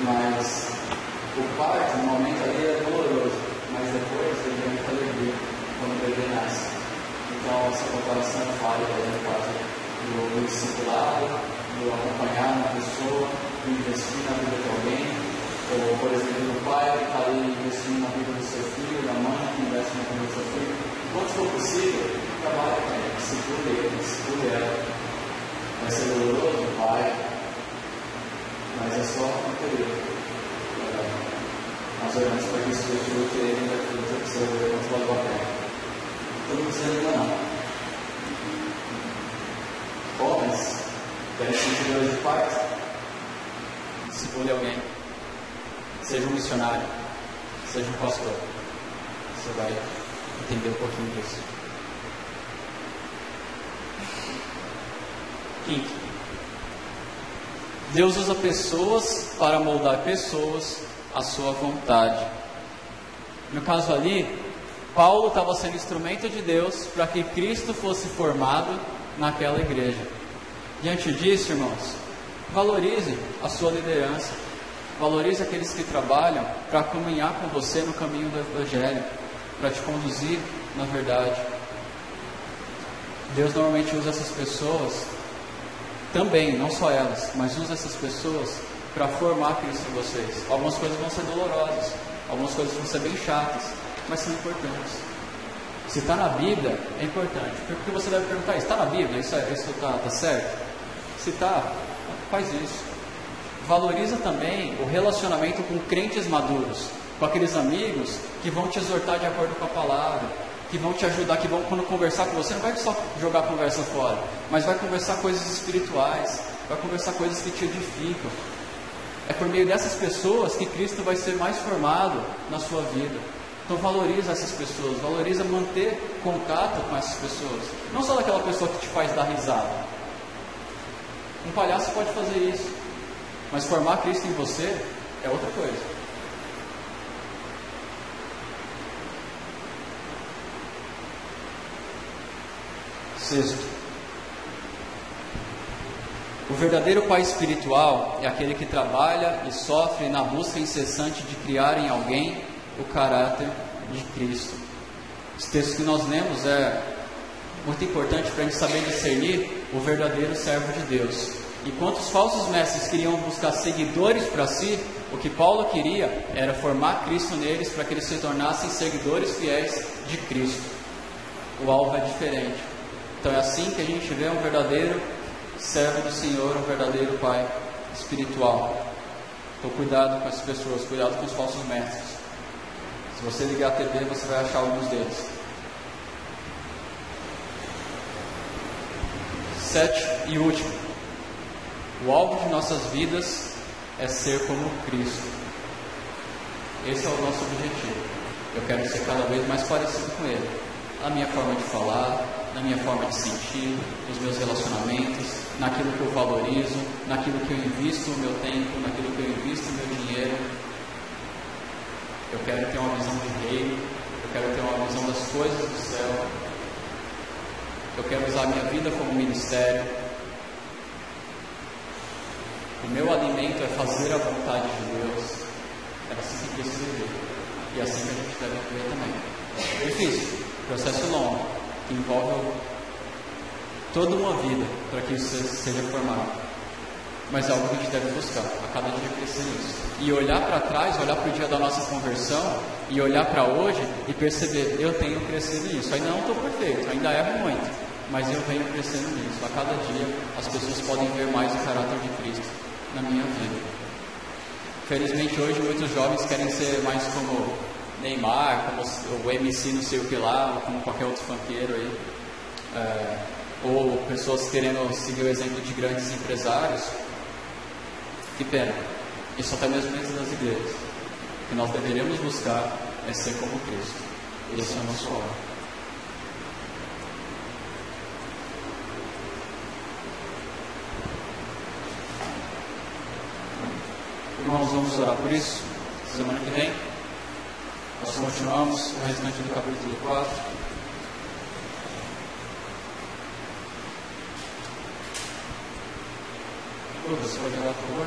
Mas o parto, no momento ali, é doloroso, mas depois ele vem muita alegria quando o bebê nasce. Então, essa comparação é válida no caso do discipulado, do acompanhar uma pessoa, do investir na vida de alguém, ou, por exemplo, o pai que está ali investindo na vida do seu filho, da mãe que investe na vida do seu filho. Enquanto for possível, trabalhe com ele, segure ela. Vai ser doloroso? Vai. Mas é só um período. Nós oramos para que isso seja que ele ainda precisa ver quanto vale a pena. Estou dizendo ainda não. Homens, querem sentir dores de parto? Discipule alguém. Seja um missionário. Seja um pastor. Você vai entender um pouquinho disso. Quinto. Deus usa pessoas para moldar pessoas à sua vontade. No caso ali, Paulo estava sendo instrumento de Deus para que Cristo fosse formado naquela igreja. Diante disso, irmãos, valorize a sua liderança. Valorize aqueles que trabalham para caminhar com você no caminho do Evangelho, para te conduzir na verdade. Deus normalmente usa essas pessoas também, não só elas, mas usa essas pessoas para formar Cristo em vocês. Algumas coisas vão ser dolorosas, algumas coisas vão ser bem chatas, mas são importantes. Se está na Bíblia, é importante. Porque você deve perguntar, está na Bíblia? Isso está certo? Se está, faz isso. Valoriza também o relacionamento com crentes maduros, com aqueles amigos que vão te exortar de acordo com a palavra, que vão te ajudar, que vão, quando conversar com você, não vai só jogar a conversa fora, mas vai conversar coisas espirituais, vai conversar coisas que te edificam. É por meio dessas pessoas que Cristo vai ser mais formado na sua vida. Então valoriza essas pessoas, valoriza manter contato com essas pessoas. Não só daquela pessoa que te faz dar risada. Um palhaço pode fazer isso, mas formar Cristo em você é outra coisa. Sexto, o verdadeiro pai espiritual é aquele que trabalha e sofre na busca incessante de criar em alguém o caráter de Cristo. Esse texto que nós lemos é muito importante para a gente saber discernir o verdadeiro servo de Deus. Enquanto os falsos mestres queriam buscar seguidores para si, o que Paulo queria era formar Cristo neles para que eles se tornassem seguidores fiéis de Cristo. O alvo é diferente. Então é assim que a gente vê um verdadeiro servo do Senhor, um verdadeiro pai espiritual. Então cuidado com essas pessoas, cuidado com os falsos mestres. Se você ligar a TV, você vai achar alguns deles. 7 e último. O alvo de nossas vidas é ser como Cristo. Esse é o nosso objetivo. Eu quero ser cada vez mais parecido com Ele. Na minha forma de falar, na minha forma de sentir, nos meus relacionamentos, naquilo que eu valorizo, naquilo que eu invisto o meu tempo, naquilo que eu invisto o meu dinheiro. Eu quero ter uma visão de reino, eu quero ter uma visão das coisas do céu. Eu quero usar a minha vida como ministério. O meu alimento é fazer a vontade de Deus. É assim que Cristo viveu. E é assim que a gente deve viver também. É difícil, processo longo, que envolve toda uma vida para que isso seja formado. mas é algo que a gente deve buscar, a cada dia crescer nisso. E olhar para trás, olhar para o dia da nossa conversão, e olhar para hoje e perceber, eu tenho crescido nisso. Ainda não estou perfeito, ainda erro muito, mas eu venho crescendo nisso. A cada dia as pessoas podem ver mais o caráter de Cristo na minha vida. Felizmente hoje muitos jovens querem ser mais como Neymar, como o MC não sei o que lá, ou como qualquer outro funkeiro aí. Ou pessoas querendo seguir o exemplo de grandes empresários. Que pena. Isso até mesmo dentro das igrejas. O que nós deveríamos buscar é ser como Cristo. Esse é o nosso alvo. Irmãos, vamos orar por isso. Semana que vem nós continuamos o restante do capítulo 4. Você pode orar, por favor?